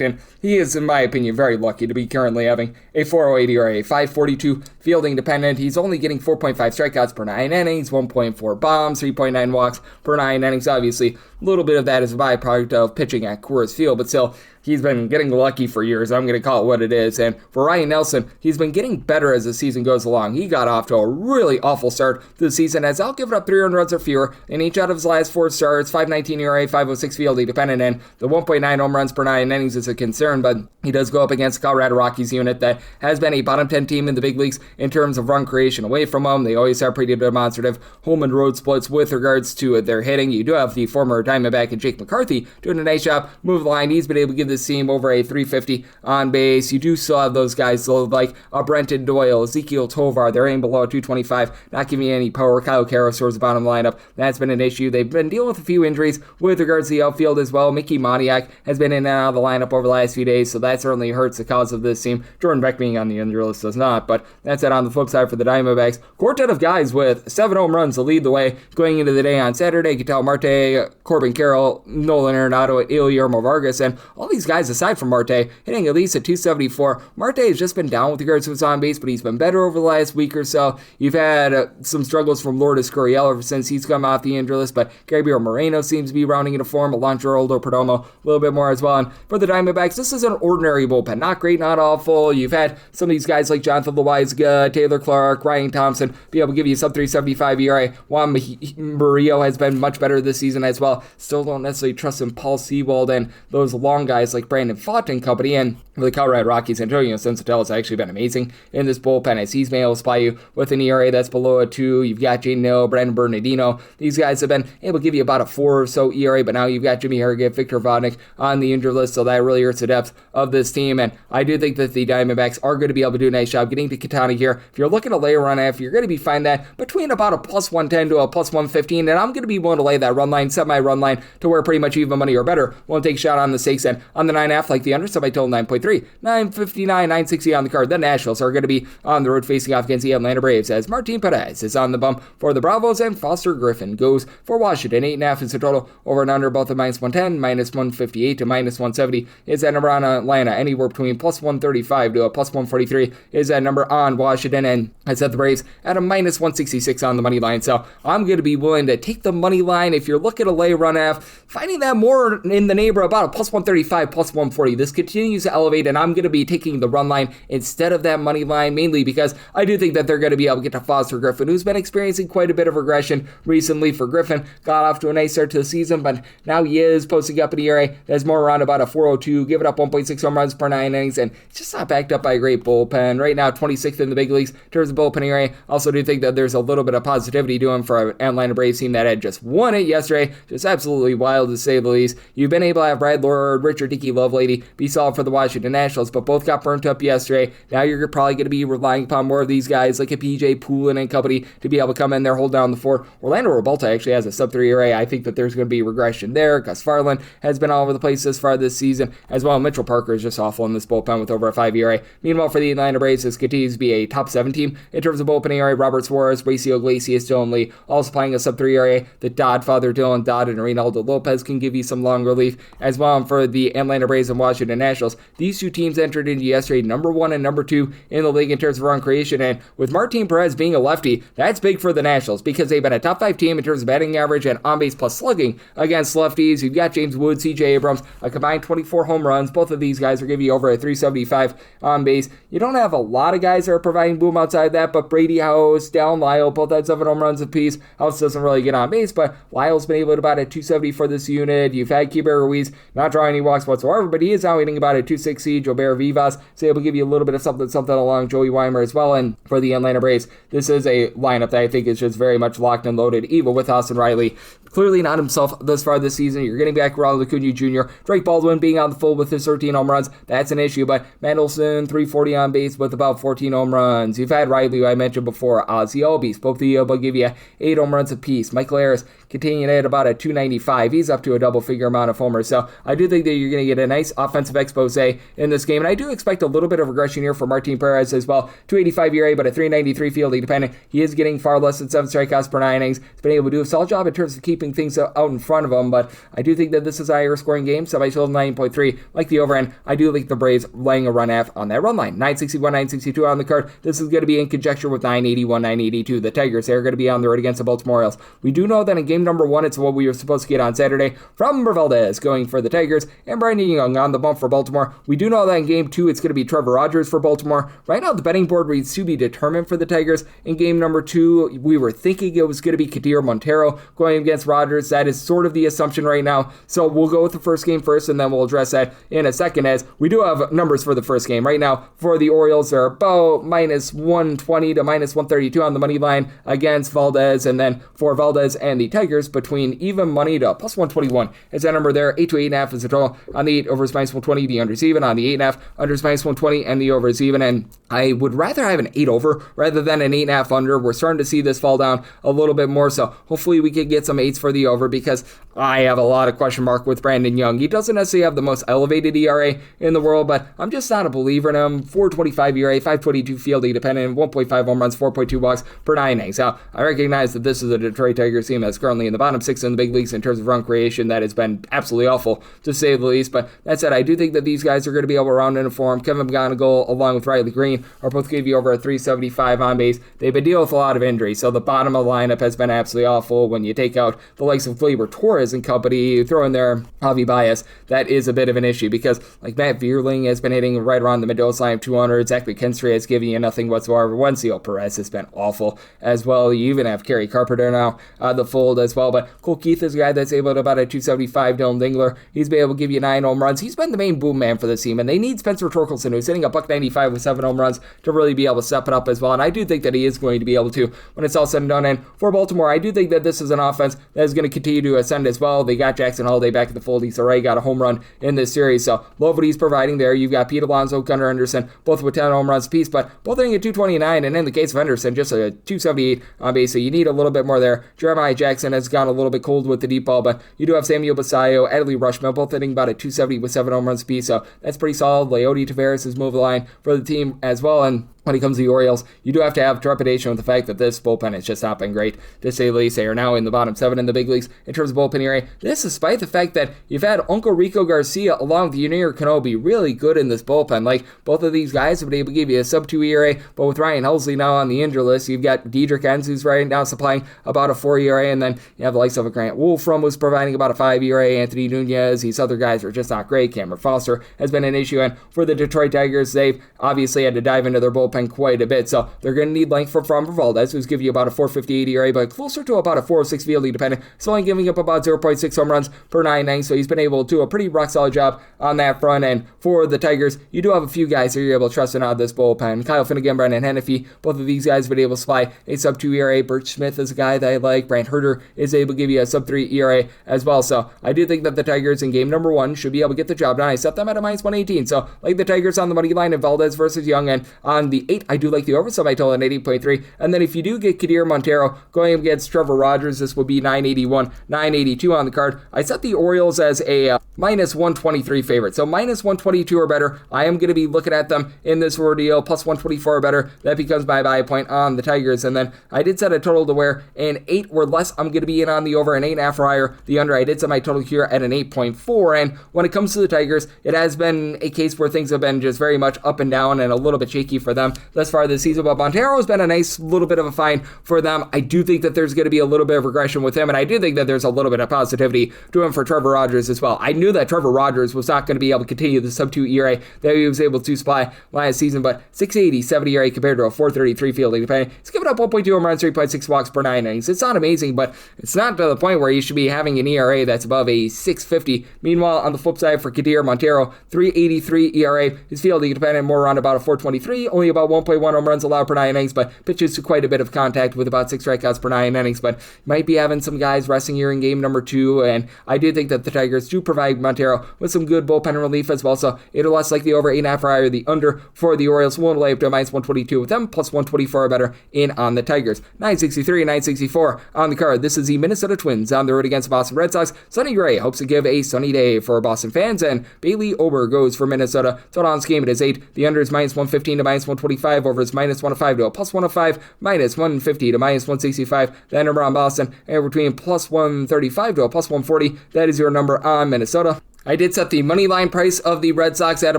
and he is, in my opinion, very lucky to be currently having a 408 ERA, 542 fielding dependent. He's only getting 4.5 strikeouts per 9 innings, 1.4 bombs, 3.9 walks per 9 innings. Obviously, a little bit of that is a byproduct of pitching at Coors Field, but still, he's been getting lucky for years. I'm going to call it what it is. And for Ryan Nelson, he's been getting better as the season goes along. He got off to a really awful start to the season, as I'll give it up 300 runs or fewer in each out of his last 4 starts. 519 ERA, 506 fielding dependent, and the 1.9 home runs per 9 innings is a concern, but he does go up against the Colorado Rockies unit that has been a bottom 10 team in the big leagues in terms of run creation away from home. They always have pretty demonstrative home and road splits with regards to their hitting. You do have the former Diamondback and Jake McCarthy doing a nice job move the line. He's been able to give this team over a 350 on base. You do still have those guys though, like Brenton Doyle, Ezekiel Tovar. They're aiming below 225, not giving you any power. Kyle Karras towards the bottom lineup. That's been an issue. They've been dealing with a few injuries with regards to the outfield as well. Mickey Moniak has been in and out of the lineup over the last few days, so that certainly hurts the cause of this team. Jordan Beck being on the injury list does not, but that's it on the flip side for the Diamondbacks. Quartet of guys with 7 home runs to lead the way going into the day on Saturday. Ketel Marte, Corbin Carroll, Nolan Arenado, Guillermo Vargas, and all these these guys, aside from Marte, hitting at least a 274. Marte has just been down with regards to his on base, but he's been better over the last week or so. You've had some struggles from Lourdes Gurriel ever since he's come off the injury list, but Gabriel Moreno seems to be rounding into form. Alonso Perdomo a little bit more as well. And for the Diamondbacks, this is an ordinary bullpen. Not great, not awful. You've had some of these guys like Jonathan Loaizaga, Taylor Clark, Ryan Thompson be able to give you sub 375 ERA. Juan Murillo has been much better this season as well. Still don't necessarily trust in Paul Sewald and those long guys like Brandon Pfaadt and company. And for the Colorado Rockies, Antonio Sensatella has actually been amazing in this bullpen as he's been able to supply you with an ERA that's below a 2. You've got Jaden Hill, Brandon Bernardino. These guys have been able to give you about a 4 or so ERA, but now you've got Jimmy Harrigan, Victor Vodnik on the injured list, so that really hurts the depth of this team. And I do think that the Diamondbacks are going to be able to do a nice job getting to Katana here. If you're looking to lay a run F, you're going to be fine that between about a plus 110 to a plus 115, and I'm going to be willing to lay that run line, semi-run line, to where pretty much even money or better won't take a shot on the stakes. And on the 9.5, like the under, semi-total 9.3, 959, 960 on the card. The Nationals are going to be on the road facing off against the Atlanta Braves as Martin Perez is on the bump for the Bravos, and Foster Griffin goes for Washington. 8.5 is the total, over and under both at minus 110, minus 158 to minus 170 is that number on Atlanta. Anywhere between plus 135 to a plus 143 is that number on Washington, and I set the Braves at a minus 166 on the money line. So I'm going to be willing to take the money line. If you're looking to lay run F, finding that more in the neighborhood about a plus 135, plus 140. This continues to elevate, and I'm going to be taking the run line instead of that money line, mainly because I do think that they're going to be able to get to Foster Griffin, who's been experiencing quite a bit of regression recently. For Griffin, got off to a nice start to the season, but now he is posting up an ERA that's more around about a 402, give it up 1.6 home runs per 9 innings, and it's just not backed up by a great bullpen. Right now, 26th in the big leagues in terms of bullpen ERA. Also do think that there's a little bit of positivity to him for an Atlanta Braves team that had just won it yesterday. Just absolutely wild to say the least. You've been able to have Brad Lord, Richard Dickey Lovelady be solid for the Washington Nationals, but both got burnt up yesterday. Now you're probably going to be relying upon more of these guys like a PJ Poulin and company to be able to come in there, hold down the fort. Orlando Robalta actually has a sub-3 ERA. I think that there's going to be regression there. Gus Farland has been all over the place this far this season as well. Mitchell Parker is just awful in this bullpen with over a 5 ERA. Meanwhile, for the Atlanta Braves, this continues to be a top 7 team in terms of bullpen ERA. Robert Suarez, Racio Iglesias, Dylan Lee, all supplying a sub-3 ERA. The Dodd-father, Dylan Dodd, and Reynaldo Lopez can give you some long relief as well. And for the Atlanta Braves and Washington Nationals, these two teams entered into yesterday number 1 and number 2 in the league in terms of run creation. And with Martin Perez being a lefty, that's big for the Nationals because they've been a top 5 team in terms of batting average and on-base plus slugging against lefties. You've got James Wood, CJ Abrams, a combined 24 home runs. Both of these guys are giving you over a 375 on base. You don't have a lot of guys that are providing boom outside that, but Brady House, Dallin Lyle, both had 7 home runs apiece. House doesn't really get on base, but Lyle's been able to about a 270 for this unit. You've had Keibert Ruiz not drawing any walks whatsoever, but he is now hitting about a 260. Jobert Vivas is able to give you a little bit of something along Joey Weimer as well. And for the Atlanta Braves, this is a lineup that I think is just very much locked and loaded, even with Austin Riley clearly not himself thus far this season. You're getting back Ronald Acuna Jr., Drake Baldwin being on the full with his 13 home runs. That's an issue, but Mandelson, 340 on base with about 14 home runs. You've had Riley, who I mentioned before. Ozzie Albies, both the able to give you 8 home runs apiece. Michael Harris continuing at about a 295. He's up to a double-figure amount of homers. So I do think that you're going to get a nice offensive expose in this game, and I do expect a little bit of regression here for Martin Perez as well. 285 ERA, but a 393 fielding dependent. He is getting far less than 7 strikeouts per 9 innings. He's been able to do a solid job in terms of keeping things out in front of him, but I do think that this is a higher scoring game, so I total 9.3. Like the over end, I do like the Braves laying a run half on that run line. 961, 962 on the card. This is going to be in conjecture with 981, 982. The Tigers, they're going to be on the road against the Baltimore Orioles. We do know that in game number 1, it's what we were supposed to get on Saturday from Valdez going for the Tigers and Brandon Young on the bump for Baltimore. We do know that in game 2, it's going to be Trevor Rogers for Baltimore. Right now, the betting board reads to be determined for the Tigers. In game number 2, we were thinking it was going to be Kadir Montero going against Rogers. That is sort of the assumption right now. So we'll go with the first game first, and then we'll address that in a second, as we do have numbers for the first game. Right now, for the Orioles, they're about minus 120 to minus 132 on the money line against Valdez, and then for Valdez and the Tigers, between even money to plus 121 is that number there. 8 to 8.5 is the total. On the 8, over is minus 120, the under is even. On the 8.5, under is minus 120, and the over is even. And I would rather have an 8 over rather than an 8.5 under. We're starting to see this fall down a little bit more, so hopefully we could get some 8s for the over because I have a lot of question mark with Brandon Young. He doesn't necessarily have the most elevated ERA in the world, but I'm just not a believer in him. 4.25 ERA, 5.22 fielding dependent, 1.5 home runs, 4.2 walks per 9 innings. Now, I recognize that this is a Detroit Tigers team that's currently in the bottom 6 in the big leagues in terms of run creation. That has been absolutely awful, to say the least. But that said, I do think that these guys are going to be able to round into form. Kevin McGonigal, along with Riley Green, are both going to be over a 375 on base. They've been dealing with a lot of injuries, so the bottom of the lineup has been absolutely awful. When you take out the likes of Gleyber Torres and company, you throw in there Javi Baez, that is a bit of an issue because like Matt Vierling has been hitting right around the mid-dose line of 200. Zach McKinstry has given you nothing whatsoever. Wencio Perez has been awful as well. You even have Kerry Carpenter now the fold as well, but Cole Keith is a guy that's able to about a 275. Dylan Dingler, he's been able to give you 9 home runs. He's been the main boom man for this team, and they need Spencer Torkelson, who's hitting a $195 with 7 home runs, to really be able to step it up as well. And I do think that he is going to be able to when it's all said and done. And for Baltimore, I do think that this is an offense that is going to continue to ascend as well. They got Jackson Holiday back in the fold. He's already got a home run in this series, so love what he's providing there. You've got Pete Alonso, Gunnar Henderson, both with 10 home runs apiece, but both hitting at 229, and in the case of Henderson, just a 278 on base, so you need a little bit more there. Jeremiah Jackson has gone a little bit cold with the deep ball, but you do have Samuel Basayo, Adley Rushman, both hitting about a 270 with 7 home runs apiece, so that's pretty solid. Leody Taveras has moved the line for the team as well, and when it comes to the Orioles, you do have to have trepidation with the fact that this bullpen has just not been great, to say the least. They are now in the bottom 7 in the big leagues in terms of bullpen ERA. This despite the fact that you've had Uncle Rico Garcia along with Yunier Cano be really good in this bullpen. Like, both of these guys have been able to give you a sub-2 ERA, but with Ryan Helsley now on the injury list, you've got Diedrich Enns, who's right now supplying about a 4 ERA, and then you have the likes of a Grant Wolfram, who's providing about a 5 ERA, Anthony Nunez. These other guys are just not great. Cameron Foster has been an issue, and for the Detroit Tigers, they've obviously had to dive into their bullpen quite a bit. So they're going to need length from Valdez, who's giving you about a 4.58 ERA, but closer to about a 4.06 fielding dependent. He's only giving up about 0.6 home runs per 9 innings, so he's been able to do a pretty rock solid job on that front. And for the Tigers, you do have a few guys that you're able to trust in out of this bullpen. Kyle Finnegan, Brendan Hennepy, both of these guys have been able to supply a sub-2 ERA. Birch Smith is a guy that I like. Brant Herter is able to give you a sub-3 ERA as well. So I do think that the Tigers in game number 1 should be able to get the job done. I set them at a minus 118. So like the Tigers on the money line in Valdez versus Young, and on the 8, I do like the over, so I told an 80.3. And then if you do get Kadir Montero going against Trevor Rogers, this will be 981, 982 on the card. I set the Orioles as a minus 123 favorite. So minus 122 or better. I am going to be looking at them in this ordeal. Plus 124 or better. That becomes my buy point on the Tigers. And then I did set a total to where an 8 or less, I'm going to be in on the over, an 8.5 or higher. The under, I did set my total here at an 8.4. And when it comes to the Tigers, it has been a case where things have been just very much up and down and a little bit shaky for them thus far this season. But Montero has been a nice little bit of a find for them. I do think that there's going to be a little bit of regression with him, and I do think that there's a little bit of positivity to him for Trevor Rogers as well. I knew that Trevor Rogers was not going to be able to continue the sub-2 ERA that he was able to supply last season, but 6.80 ERA compared to a 4.33 fielding dependent. He's given up 1.2 home runs, 3.6 walks per 9 innings. It's not amazing, but it's not to the point where you should be having an ERA that's above a 6.50. Meanwhile, on the flip side for Kadir Montero, 3.83 ERA. His fielding dependent more around about a 4.23, only about 1.1 home runs allowed per 9 innings, but pitches to quite a bit of contact with about 6 strikeouts per 9 innings, but might be having some guys resting here in game number 2, and I do think that the Tigers do provide Montero with some good bullpen relief as well, so it'll less like the over 8.5 or higher, the under for the Orioles. Won't lay up to a minus 122 with them, plus 124 or better in on the Tigers. 963, 964 on the card. This is the Minnesota Twins on the road against the Boston Red Sox. Sonny Gray hopes to give a sunny day for Boston fans, and Bailey Ober goes for Minnesota. Total on this game, it is 8. The under is minus 115 to minus 125, over is minus 105 to a plus 105, minus 150 to minus 165. That number on Boston, and between plus 135 to a plus 140. That is your number on Minnesota. I did set the money line price of the Red Sox at a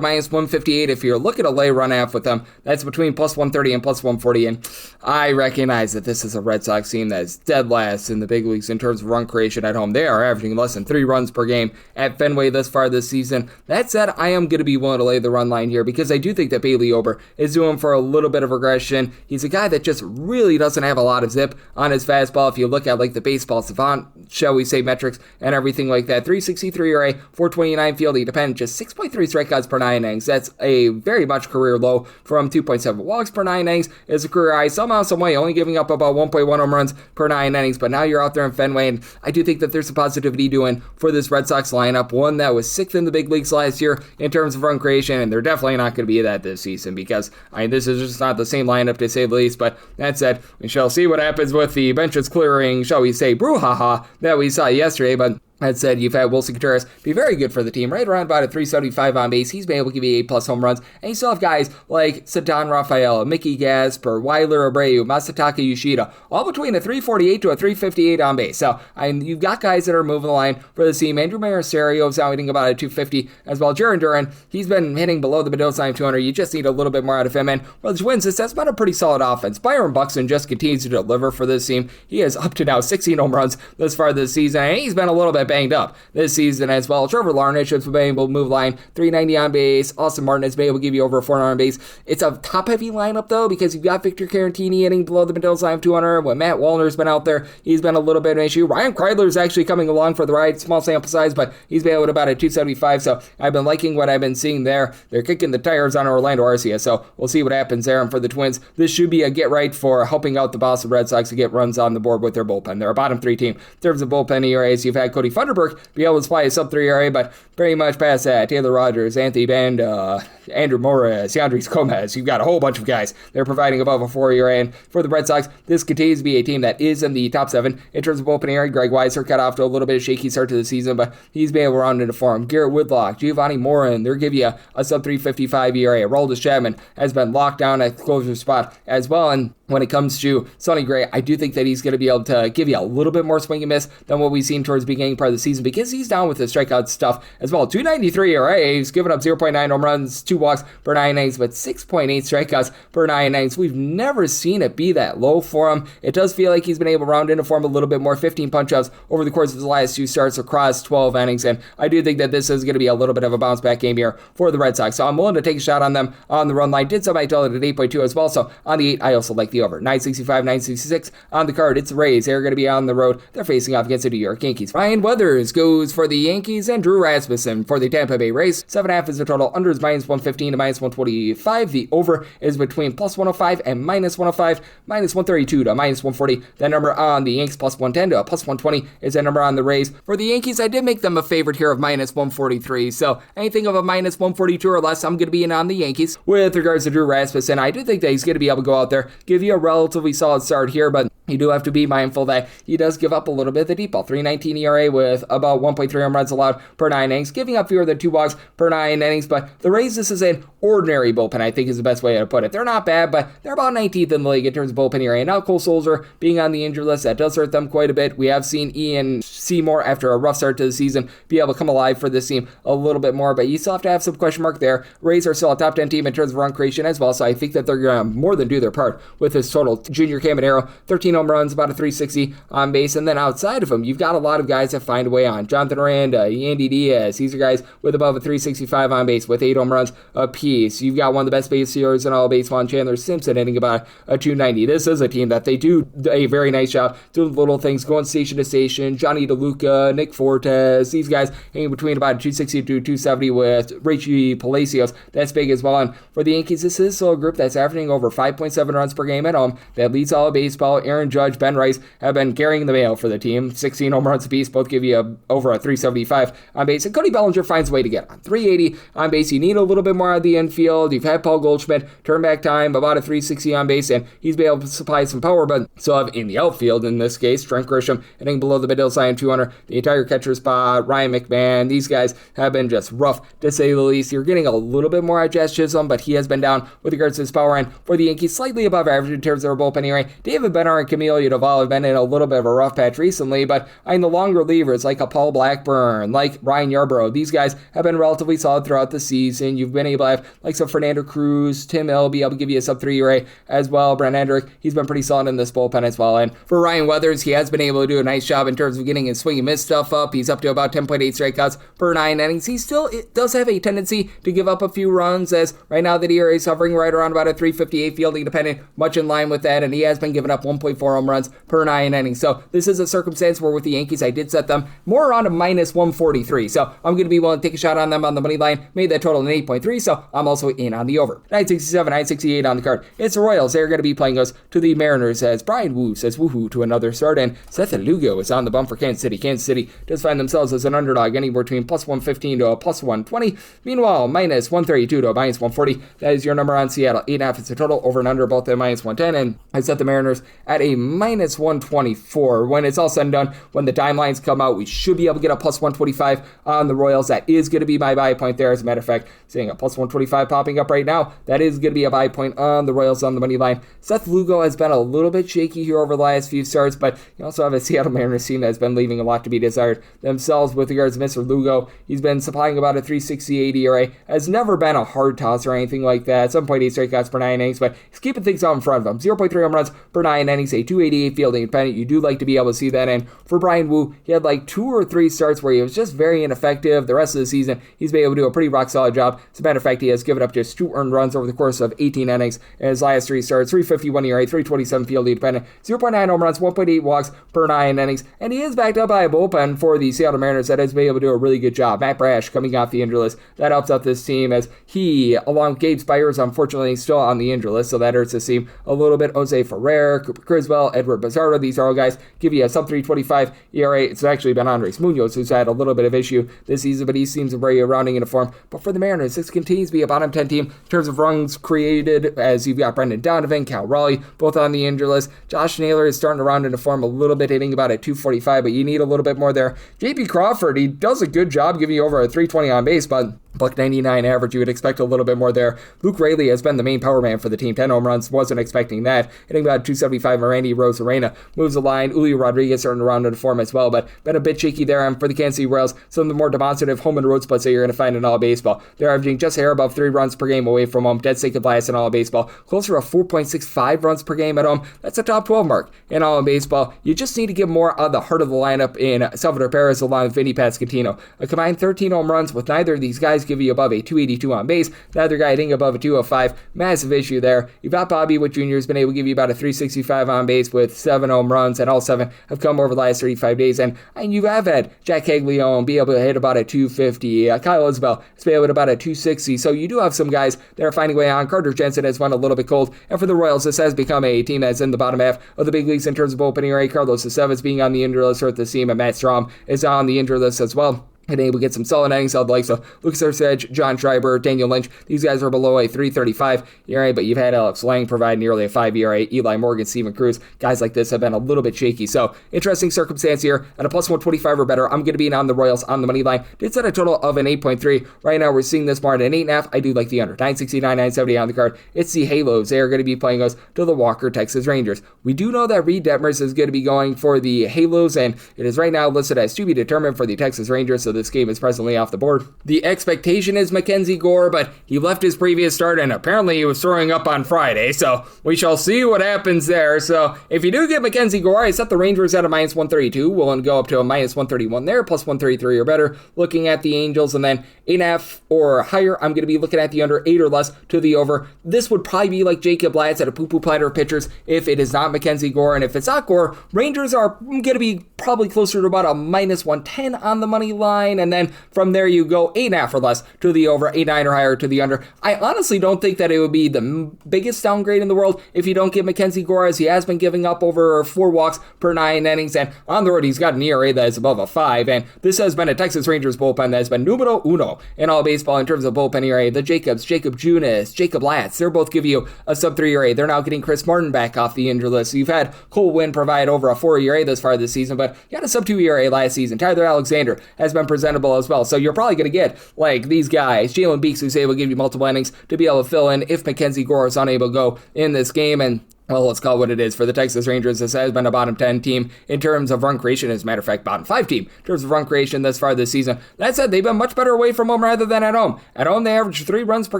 minus 158. If you're looking to lay run half with them, that's between plus 130 and plus 140. And I recognize that this is a Red Sox team that is dead last in the big leagues in terms of run creation at home. They are averaging less than 3 runs per game at Fenway thus far this season. That said, I am going to be willing to lay the run line here because I do think that Bailey Ober is doing for a little bit of regression. He's a guy that just really doesn't have a lot of zip on his fastball. If you look at like the baseball savant, shall we say, metrics and everything like that, 3.63 ERA, 429 fielding dependent, just 6.3 strikeouts per 9 innings. That's a very much career low from 2.7 walks per 9 innings is a career high. Somehow, some way, only giving up about 1.1 home runs per 9 innings, but now you're out there in Fenway, and I do think that there's some positivity doing for this Red Sox lineup, one that was 6th in the big leagues last year in terms of run creation, and they're definitely not going to be that this season because, this is just not the same lineup to say the least, but that said, we shall see what happens with the benches clearing, shall we say, brouhaha that we saw yesterday, but that said, you've had Wilson Contreras be very good for the team, right around about a 375 on base. He's been able to give you 8+ home runs, and you still have guys like Ceddanne Rafael, Mickey Gasper, Weiler Abreu, Masataka Yoshida, all between a 348 to a 358 on base. So, you've got guys that are moving the line for the team. Andrew Marisario's now hitting about a 250 as well. Jaron Duran, he's been hitting below the Mendoza line 200. You just need a little bit more out of him, and for the Twins, that's been a pretty solid offense. Byron Buxton just continues to deliver for this team. He is up to now 16 home runs thus far this season, and he's been a little bit banged up this season as well. Trevor Larnach has been able to move line, 390 on base. Austin Martin has been able to give you over 400 on base. It's a top-heavy lineup, though, because you've got Victor Caratini hitting below the Mendoza line of 200. When Matt Wallner's been out there, he's been a little bit of an issue. Ryan Kreidler's actually coming along for the ride. Small sample size, but he's been able to about a 275, so I've been liking what I've been seeing there. They're kicking the tires on Orlando Arcia, so we'll see what happens there. And for the Twins, this should be a get-right for helping out the Boston Red Sox to get runs on the board with their bullpen. They're a bottom 3 team in terms of bullpen ERAs. You've had Cody Funderburk be able to supply a sub-3 ERA, but pretty much past that, Taylor Rogers, Anthony Banda, Andrew Morris, Yandris Gomez, you've got a whole bunch of guys. They're providing above a 4 ERA, and for the Red Sox, this continues to be a team that is in the top 7 in terms of bullpen ERA. Greg Weiser got off to a little bit of shaky start to the season, but he's been able to round into form. Garrett Woodlock, Giovanni Morin, they're giving you a sub-355 ERA. Aroldis Chapman has been locked down at the closer spot as well, and when it comes to Sonny Gray, I do think that he's going to be able to give you a little bit more swing and miss than what we've seen towards the beginning part of the season because he's down with the strikeout stuff as well. 293 ERA, he's given up 0.9 home runs, 2 walks per 9 innings, but 6.8 strikeouts per 9 innings. We've never seen it be that low for him. It does feel like he's been able to round into form a little bit more, 15 punch-outs over the course of his last 2 starts across 12 innings, and I do think that this is going to be a little bit of a bounce-back game here for the Red Sox, so I'm willing to take a shot on them on the run line. Did somebody tell it at 8.2 as well, so on the 8, I also like the over. 965, 966 on the card. It's the Rays. They're going to be on the road. They're facing off against the New York Yankees. Ryan Weathers goes for the Yankees and Drew Rasmussen for the Tampa Bay Rays. 7.5 is the total. Under is -115 to -125. The over is between +105 and -105, -132 to -140. That number on the Yanks +110 to +120 is that number on the Rays. For the Yankees, I did make them a favorite here of -143. So anything of a -142 or less, I'm going to be in on the Yankees. With regards to Drew Rasmussen, I do think that he's going to be able to go out there, give you a relatively solid start here, but you do have to be mindful that he does give up a little bit of the deep ball. 3.19 ERA with about 1.3 home runs allowed per 9 innings, giving up fewer than 2 walks per 9 innings. But the Rays, this is an ordinary bullpen, I think is the best way to put it. They're not bad, but they're about 19th in the league in terms of bullpen ERA. Now Cole Sulzer being on the injured list, that does hurt them quite a bit. We have seen Ian Seymour, after a rough start to the season, be able to come alive for this team a little bit more, but you still have to have some question mark there. Rays are still a top 10 team in terms of run creation as well, so I think that they're going to more than do their part with this total. Junior Caminero, 13 home runs, about a 360 on base, and then outside of him, you've got a lot of guys that find a way on. Jonathan Aranda, Yandy Diaz, these are guys with above a 365 on base with 8 home runs apiece. You've got one of the best base stealers in all baseball, Chandler Simpson, hitting about a 290. This is a team that they do a very nice job doing little things, going station to station. Johnny DeLuca, Nick Fortes, these guys hanging between about 260 to 270 with Richie Palacios. That's big as well. And for the Yankees, this is still a group that's averaging over 5.7 runs per game at home. That leads all of baseball. Aaron Judge, Ben Rice have been carrying the mail for the team. 16 home runs apiece, both give you over a 375 on base. And Cody Bellinger finds a way to get on 380 on base. You need a little bit more out of the infield. You've had Paul Goldschmidt, turn back time, about a 360 on base, and he's been able to supply some power, but still have in the outfield, in this case, Trent Grisham hitting below the middle side 200. The entire catcher spot, Ryan McMahon, these guys have been just rough, to say the least. You're getting a little bit more out of Jazz Chisholm, but he has been down with regards to his power, and for the Yankees, slightly above average in terms of their bullpen ERA. David Bednar and Camilo Doval have been in a little bit of a rough patch recently, but in the longer relievers like a Paul Blackburn, like Ryan Yarbrough, these guys have been relatively solid throughout the season. You've been able to have like some Fernando Cruz, Tim Hill be able to give you a sub-3 ERA as well. Brent Hendrick, he's been pretty solid in this bullpen as well. And for Ryan Weathers, he has been able to do a nice job in terms of getting his swing and miss stuff up. He's up to about 10.8 strikeouts per 9 innings. He still does have a tendency to give up a few runs, as right now the ERA is hovering right around about a 358 fielding dependent, much in line with that, and he has been giving up 1.4 1.4 home runs per 9 innings. So this is a circumstance where with the Yankees, I did set them more around a minus 143. So I'm going to be willing to take a shot on them on the money line. Made that total an 8.3, so I'm also in on the over. 967, 968 on the card. It's the Royals. They're going to be playing us to the Mariners as Brian Wu says woohoo to another start, and Seth Lugo is on the bump for Kansas City. Kansas City does find themselves as an underdog anywhere between plus 115 to a plus 120. Meanwhile, minus 132 to a minus 140. That is your number on Seattle. 8.5 is the total, over and under both at minus 110, and I set the Mariners at a minus 124. When it's all said and done, when the dime lines come out, we should be able to get a plus 125 on the Royals. That is going to be my buy point there. As a matter of fact, seeing a plus 125 popping up right now, that is going to be a buy point on the Royals on the money line. Seth Lugo has been a little bit shaky here over the last few starts, but you also have a Seattle Mariners team that has been leaving a lot to be desired themselves with regards to Mr. Lugo. He's been supplying about a 3.68 ERA, has never been a hard toss or anything like that. 7.8 strikeouts per 9 innings, but he's keeping things out in front of him. 0.3 home runs per 9 innings, a 288 fielding independent. You do like to be able to see that. And for Brian Wu, he had like 2 or 3 starts where he was just very ineffective. The rest of the season, he's been able to do a pretty rock solid job. As a matter of fact, he has given up just 2 earned runs over the course of 18 innings in his last 3 starts. 3.51 ERA, 3.27 fielding independent, 0.9 home runs, 1.8 walks per 9 innings, and he is backed up by a bullpen for the Seattle Mariners that has been able to do a really good job. Matt Brash coming off the injury list, that helps out this team as he, along with Gabe Spires, unfortunately still on the injury list, so that hurts this team a little bit. Jose Ferrer, Cooper Criswell, Edward Bizarro, these are all guys give you a sub 3.25 ERA. It's actually been Andres Munoz who's had a little bit of issue this season, but he seems to be rounding into form. But for the Mariners, this continues to be a bottom 10 team in terms of runs created, as you've got Brendan Donovan, Cal Raleigh, both on the injury list. Josh Naylor is starting to round into form a little bit, hitting about a 245, but you need a little bit more there. JP Crawford, he does a good job giving you over a 320 on base, but $199 average, you would expect a little bit more there. Luke Raley has been the main power man for the team. 10 home runs, wasn't expecting that. Hitting about 275, Randy Rosarena moves the line. Julio Rodriguez starting to round into form as well, but been a bit shaky there. And for the Kansas City Royals, some of the more demonstrative home and road splits that you're going to find in all baseball. They're averaging just hair above 3 runs per game away from home. Dead second last in all of baseball. Closer to 4.65 runs per game at home. That's a top 12 mark in all of baseball. You just need to get more of the heart of the lineup in Salvador Perez along with Vinny Pasquantino. A combined 13 home runs with neither of these guys give you above a 282 on base. Neither guy hitting above a 205. Massive issue there. You've got Bobby Witt Jr. has been able to give you about a 365 on base with 7 home runs, and all 7 have come over the last 35 days. And you have had Jack Caglione be able to hit about a 250. Kyle Isbell has been able to hit about a 260. So you do have some guys that are finding a way on. Carter Jensen has won a little bit cold. And for the Royals, this has become a team that's in the bottom half of the big leagues in terms of opening rate. Carlos Estevez being on the injury list hurt the team, and Matt Strahm is on the injury list as well. And able to get some solid innings out of the likes of Lucas Erceg, John Schreiber, Daniel Lynch. These guys are below a 3.35 ERA, but you've had Alex Lang provide nearly a 5 ERA. Eli Morgan, Steven Cruz, guys like this have been a little bit shaky. So, interesting circumstance here. At a plus 125 or better, I'm going to be on the Royals on the money line. Did set a total of an 8.3. Right now, we're seeing this more at an 8.5. I do like the under. 969, 970 on the card. It's the Halos. They are going to be playing us to the Walker, Texas Rangers. We do know that Reed Detmers is going to be going for the Halos, and it is right now listed as to be determined for the Texas Rangers, so this game is presently off the board. The expectation is Mackenzie Gore, but he left his previous start and apparently he was throwing up on Friday, so we shall see what happens there. So if you do get Mackenzie Gore, I set the Rangers at a minus 132. We'll go up to a minus 131 there, plus 133 or better. Looking at the Angels, and then 8.5 or higher, I'm going to be looking at the under, 8 or less to the over. This would probably be like Jacob Latz at a poo-poo platter of pitchers if it is not Mackenzie Gore, and if it's not Gore, Rangers are going to be probably closer to about a minus 110 on the money line, and then from there you go 8.5 or less to the over, 8.9 or higher to the under. I honestly don't think that it would be the biggest downgrade in the world if you don't get Mackenzie Gore, as he has been giving up over 4 walks per 9 innings, and on the road he's got an ERA that is above a 5, and this has been a Texas Rangers bullpen that has been numero uno in all baseball in terms of bullpen ERA. The Jacobs, Jacob Junis, Jacob Latz, they're both give you a sub 3 ERA. They're now getting Chris Martin back off the injury list. So you've had Cole Winn provide over a 4 ERA this far this season, but you had a sub 2 ERA last season. Tyler Alexander has been presentable as well. So you're probably going to get like these guys, Jalen Beeks, who's able to give you multiple innings to be able to fill in if Mackenzie Gore is unable to go in this game. And well, let's call it what it is. For the Texas Rangers, this has been a bottom 10 team in terms of run creation. As a matter of fact, bottom 5 team in terms of run creation thus far this season. That said, they've been much better away from home rather than at home. At home, they average 3 runs per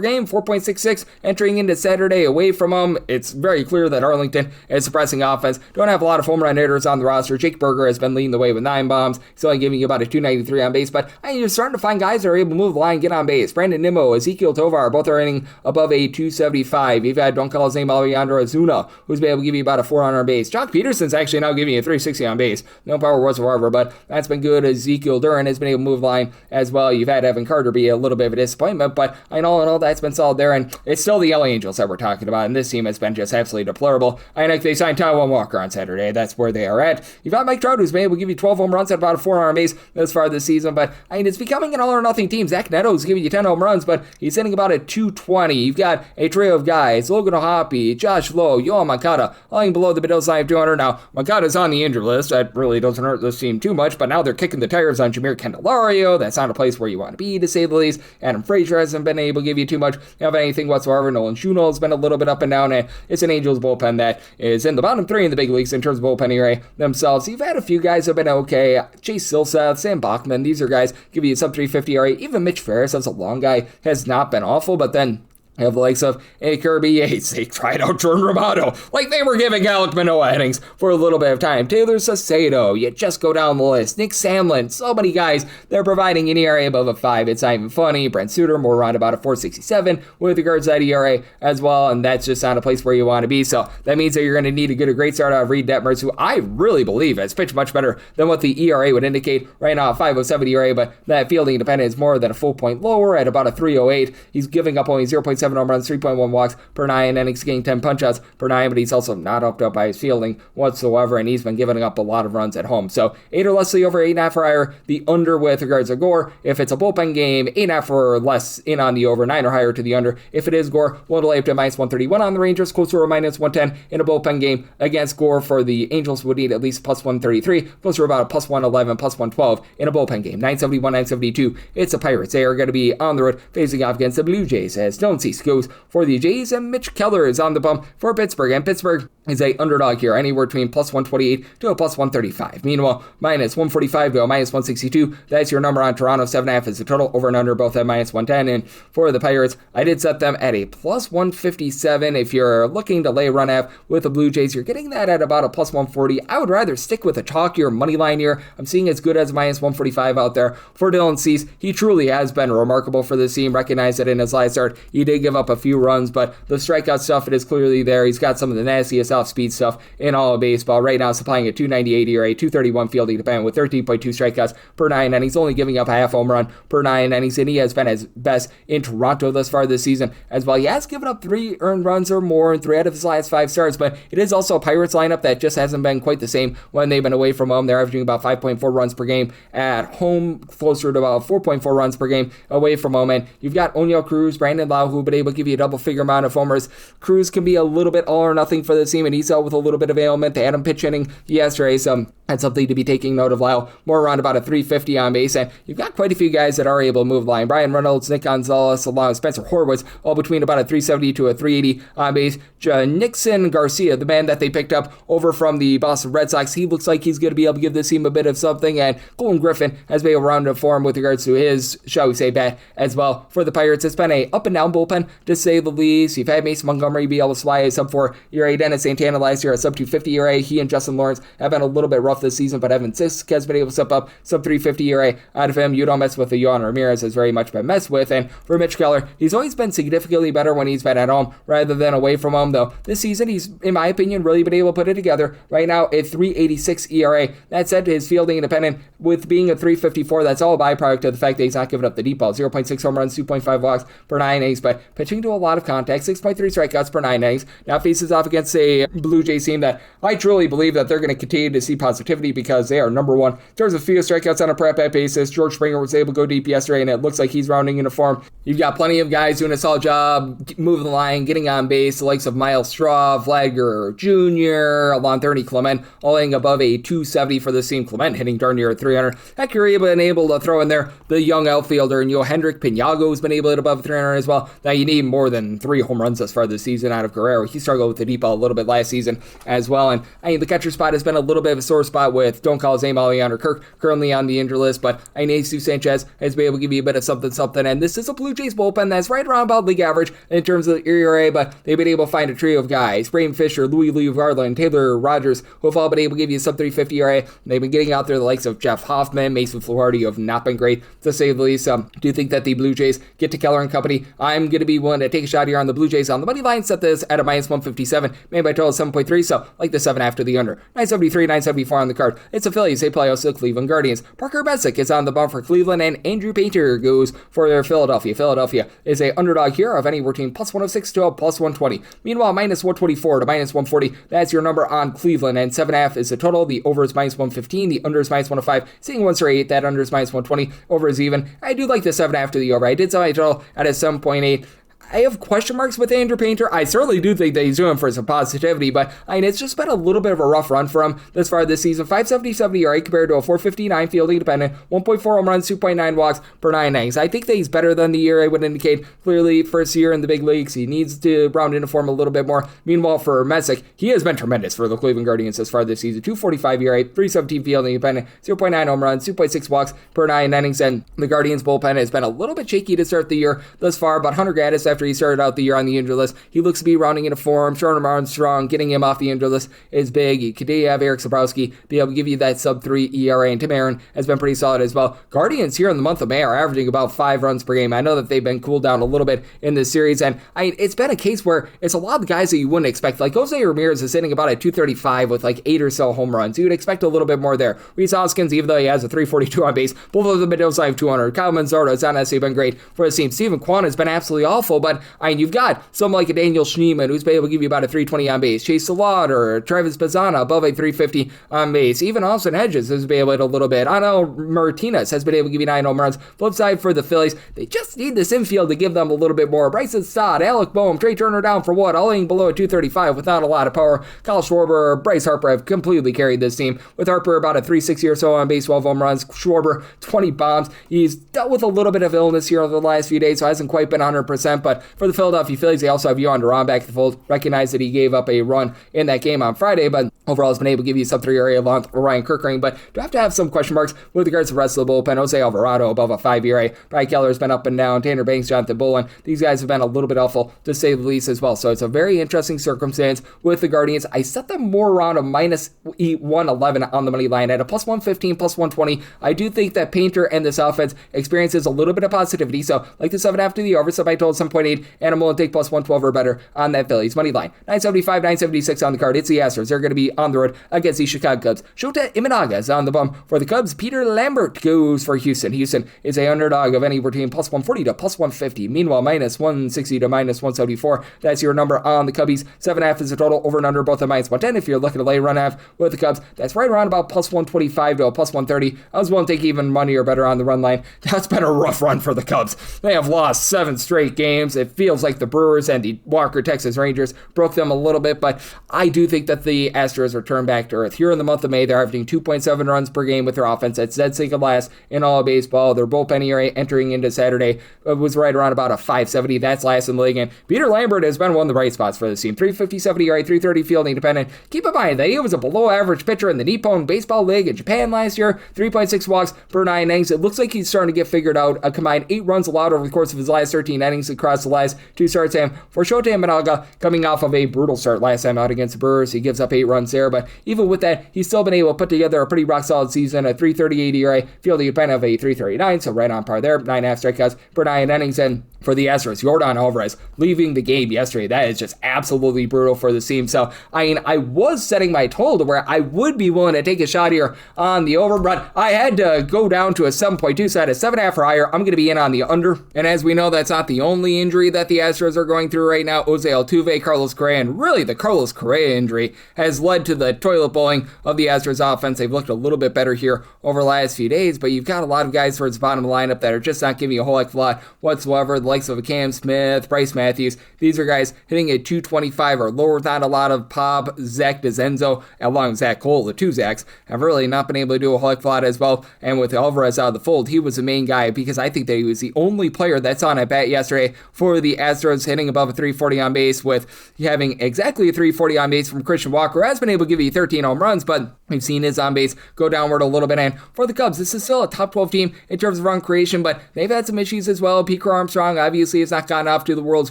game, 4.66 entering into Saturday. Away from home, it's very clear that Arlington is suppressing offense. Don't have a lot of home run hitters on the roster. Jake Berger has been leading the way with 9 bombs. He's only giving you about a 293 on base, but you're starting to find guys that are able to move the line, get on base. Brandon Nimmo, Ezekiel Tovar, both are hitting above a 275. You've had, don't call his name, Alejandro Azuna who's been able to give you about a 400 on base. Jock Peterson's actually now giving you a 360 on base. No power whatsoever, but that's been good. Ezekiel Duran has been able to move line as well. You've had Evan Carter be a little bit of a disappointment, but in all, that's been solid there, and it's still the LA Angels that we're talking about, and this team has been just absolutely deplorable. I think they signed Taijuan Walker on Saturday. That's where they are at. You've got Mike Trout, who's been able to give you 12 home runs at about a 400 on base this far this season, but it's becoming an all-or-nothing team. Zach Neto's giving you 10 home runs, but he's hitting about a 220. You've got a trio of guys, Logan O'Hoppe, Josh Lowe, Yohan Moncada, lying below the middle side of 200. Now, Moncada's on the injured list. That really doesn't hurt this team too much, but now they're kicking the tires on Jameer Candelario. That's not a place where you want to be, to say the least. Adam Frazier hasn't been able to give you too much of anything whatsoever. Nolan Schunoll has been a little bit up and down, and it's an Angels bullpen that is in the bottom three in the big leagues in terms of bullpen ERA themselves. You've had a few guys that have been okay. Chase Silseth, Sam Bachman, these are guys give you a sub 350 ERA. Even Mitch Ferris, as a long guy, has not been awful, but then you have the likes of Kirby Yates. They tried out Jordan Romano like they were giving Alec Manoah innings for a little bit of time. Taylor Saucedo, you just go down the list. Nick Samlin, so many guys. They're providing an ERA above a 5. It's not even funny. Brent Suter, more around about a 4.67 with regards to that ERA as well, and that's just not a place where you want to be. So that means that you're going to need to get a great start out of Reed Detmers, who I really believe has pitched much better than what the ERA would indicate. Right now, a 5.07 ERA, but that fielding independent is more than a full point lower at about a 3.08. He's giving up only 0.7 home runs, 3.1 walks per 9 innings, getting 10 punch-outs per 9, but he's also not upped up by his fielding whatsoever, and he's been giving up a lot of runs at home. So 8 or less the over, 8.5 or higher, the under with regards to Gore. If it's a bullpen game, 8.5 or less in on the over, 9 or higher to the under. If it is Gore, we'll delay up to minus 131 on the Rangers, closer to minus 110 in a bullpen game against Gore. For the Angels would need at least plus 133, closer to about a plus 111, plus 112 in a bullpen game. 971, 972. It's the Pirates. They are going to be on the road facing off against the Blue Jays as Dylan Cease goes for the Jays, and Mitch Keller is on the bump for Pittsburgh, and Pittsburgh is a underdog here, anywhere between plus 128 to a plus 135. Meanwhile, minus 145 to a minus 162. That's your number on Toronto. 7.5 is the total. Over and under both at minus 110. And for the Pirates, I did set them at a plus 157. If you're looking to lay run half with the Blue Jays, you're getting that at about a plus 140. I would rather stick with a chalkier money line here. I'm seeing as good as minus 145 out there for Dylan Cease. He truly has been remarkable for this team. Recognize that in his last start, he did give up a few runs, but the strikeout stuff, it is clearly there. He's got some of the nastiest off-speed stuff in all of baseball. Right now, supplying a 298 ERA, 231 fielding dependent with 13.2 strikeouts per 9 innings, only giving up a half home run per 9 innings, and he has been his best in Toronto thus far this season as well. He has given up 3 earned runs or more in 3 out of his last 5 starts, but it is also a Pirates lineup that just hasn't been quite the same when they've been away from home. They're averaging about 5.4 runs per game at home, closer to about 4.4 runs per game away from home, and you've got Oneil Cruz, Brandon Lau, who've been able to give you a double-figure amount of homers. Cruz can be a little bit all or nothing for the team, and he's out with a little bit of ailment. They had him pitch inning yesterday, so that's something to be taking note of. Lau, more around about a 350 on base, and you've got quite a few guys that are able to move the line. Brian Reynolds, Nick Gonzalez, along with Spencer Horwitz, all between about a 370 to a 380 on base. Nixon Garcia, the man that they picked up over from the Boston Red Sox, he looks like he's going to be able to give this team a bit of something, and Colin Griffin has been around to form with regards to his, shall we say, bat as well. For the Pirates, it's been a up and down bullpen, to say the least. You've had Mason Montgomery be able to supply a sub 4 ERA. Dennis Santana last year, a sub 250 ERA. He and Justin Lawrence have been a little bit rough this season, but Evan Sisk has been able to step up sub 350 ERA out of him. You don't mess with the Yohan Ramirez has very much been messed with, and for Mitch Keller, he's always been significantly better when he's been at home rather than away from home, though. This season, he's, in my opinion, really been able to put it together. Right now, a 386 ERA. That said, his fielding independent, with being a 354, that's all a byproduct of the fact that he's not giving up the deep ball. 0.6 home runs, 2.5 walks per 9 innings, but pitching to a lot of contact, 6.3 strikeouts per 9 innings. Now faces off against a Blue Jays team that I truly believe that they're going to continue to see positivity because they are number one in terms of few strikeouts on a per at-bat basis. George Springer was able to go deep yesterday, and it looks like he's rounding into form. You've got plenty of guys doing a solid job moving the line, getting on base, the likes of Miles Straw, Vladger Jr., Alon Thurney, Clement, all hitting above a 270 for this team. Clement hitting darn near 300. Heck, you're able to throw in there the young outfielder, and Hendrik Pinago has been able to hit above 300 as well. Now you need more than 3 home runs thus far this season out of Guerrero. He struggled with the deep ball a little bit last season as well, and the catcher spot has been a little bit of a sore spot spot with, don't call his name, Oleander Kirk, currently on the injured list, but Jesus Sanchez has been able to give you a bit of something, and this is a Blue Jays bullpen that's right around about league average in terms of the ERA, but they've been able to find a trio of guys, Braden Fisher, Louis Garland, Taylor Rogers, who have all been able to give you sub 350 ERA. They've been getting out there the likes of Jeff Hoffman, Mason Flaherty, who have not been great, to say the least. Do you think that the Blue Jays get to Keller and company? I'm going to be willing to take a shot here on the Blue Jays on the money line, set this at a minus 157, made by total 7.3, so like the 7 after the under. 973, 974 on the card. It's the Phillies, they play also the Cleveland Guardians. Parker Messick is on the bump for Cleveland, and Andrew Painter goes for their Philadelphia. Philadelphia is a underdog here of anywhere between plus 106 to plus 120. Meanwhile, minus 124 to minus 140, that's your number on Cleveland, and 7.5 is the total. The over is minus 115, the under is minus 105. Seeing 1/8, that under is minus 120, over is even. I do like the 7 after the over. I did set my total at a 7.8. I have question marks with Andrew Painter. I certainly do think that he's doing for some positivity, but it's just been a little bit of a rough run for him this far this season. 5.77 ERA compared to a 4.59 fielding dependent, 1.4 home runs, 2.9 walks per 9 innings. I think that he's better than the year I would indicate. Clearly, first year in the big leagues, he needs to round into form a little bit more. Meanwhile, for Messick, he has been tremendous for the Cleveland Guardians this far this season. 2.45 ERA, 3.17 fielding dependent, 0.9 home runs, 2.6 walks per 9 innings, and the Guardians bullpen has been a little bit shaky to start the year thus far, but Hunter Gaddis, after he started out the year on the injured list, he looks to be rounding into form. Sherman Armstrong, getting him off the injured list is big. You could have Eric Sabrowski be able to give you that sub-3 ERA, and Tim Aaron has been pretty solid as well. Guardians here in the month of May are averaging about 5 runs per game. I know that they've been cooled down a little bit in this series, and it's been a case where it's a lot of guys that you wouldn't expect. Like Jose Ramirez is sitting about at 235 with like 8 or so home runs. You would expect a little bit more there. Rhys Hoskins, even though he has a 342 on base, both of them middle side of 200. Kyle Manzardo has not necessarily been great for his team. Steven Kwan has been absolutely awful, but you've got someone like a Daniel Schneemann who's been able to give you about a 320 on base. Chase Slaughter, Travis Bazzana above a 350 on base. Even Austin Hedges has been able to a little bit. Anel Martinez has been able to give you 9 home runs. Flip side for the Phillies, they just need this infield to give them a little bit more. Bryson Stott, Alec Boehm, Trey Turner down for what? All in below a 235 without a lot of power. Kyle Schwarber, Bryce Harper have completely carried this team, with Harper about a 360 or so on base, 12 home runs. Schwarber, 20 bombs. He's dealt with a little bit of illness here over the last few days, so hasn't quite been 100%, but for the Philadelphia Phillies, they also have Yohan Duran back to the fold. Recognize that he gave up a run in that game on Friday, but overall has been able to give you sub 3 ERA along with Ryan Kirkering, but do have to have some question marks with regards to the rest of the bullpen. Jose Alvarado above a 5 ERA. Brian Keller has been up and down. Tanner Banks, Jonathan Bullen. These guys have been a little bit awful, to say the least, as well. So it's a very interesting circumstance with the Guardians. I set them more around a minus 111 on the money line at a plus 115, plus 120. I do think that Painter and this offense experiences a little bit of positivity. So like the 7 after the over, so I told 7.8, and I'm willing to take plus 112 or better on that Phillies money line. 975, 976 on the card. It's the Astros. They're going to be on the road against the Chicago Cubs. Shota Imanaga is on the bump for the Cubs. Peter Lambert goes for Houston. Houston is a underdog of anywhere between plus 140 to plus 150. Meanwhile, minus 160 to minus 174. That's your number on the Cubbies. 7.5 is the total, over and under both at minus 110. If you're looking to lay run half with the Cubs, that's right around about plus 125 to a plus 130. I was willing to take even money or better on the run line. That's been a rough run for the Cubs. They have lost 7 straight games. It feels like the Brewers and the Walker Texas Rangers broke them a little bit, but I do think that the Astros return back to earth. Here in the month of May, they're averaging 2.7 runs per game with their offense. That's dead single last in all of baseball. Their bullpen ERA entering into Saturday was right around about a 5.70. That's last in the league. And Peter Lambert has been one of the bright spots for this team. 357 ERA, 330 fielding dependent. Keep in mind that he was a below average pitcher in the Nippon Baseball League in Japan last year. 3.6 walks per 9 innings. It looks like he's starting to get figured out. A combined 8 runs allowed over the course of his last 13 innings across the last 2 starts. And for Shota Imanaga, coming off of a brutal start last time out against the Brewers, he gives up 8 runs there. But even with that, he's still been able to put together a pretty rock solid season. A 338 ERA, fielding dependent of a 339, so right on par there. 9.5 strikeouts per 9 innings. And for the Astros, Yordan Alvarez leaving the game yesterday, that is just absolutely brutal for the team. So, I was setting my total to where I would be willing to take a shot here on the over, but I had to go down to a 7.2, so at a 7.5 or higher, I'm going to be in on the under. And as we know, that's not the only injury that the Astros are going through right now. Jose Altuve, Carlos Correa, and really the Carlos Correa injury has led to the toilet bowling of the Astros offense. They've looked a little bit better here over the last few days, but you've got a lot of guys towards the bottom of the lineup that are just not giving you a whole heck of a lot whatsoever. The likes of Cam Smith, Bryce Matthews. These are guys hitting a 225 or lower without a lot of pop. Zach DeZenzo, along with Zach Cole, the two Zachs, have really not been able to do a whole heck of a lot as well. And with Alvarez out of the fold, he was the main guy because I think that he was the only player that's on at bat yesterday for the Astros, hitting above a 340 on base, with having exactly a 340 on base from Christian Walker, who has been able to give you 13 home runs, but we've seen his on base go downward a little bit. And for the Cubs, this is still a top 12 team in terms of run creation, but they've had some issues as well. Pico Armstrong obviously has not gotten off to the world's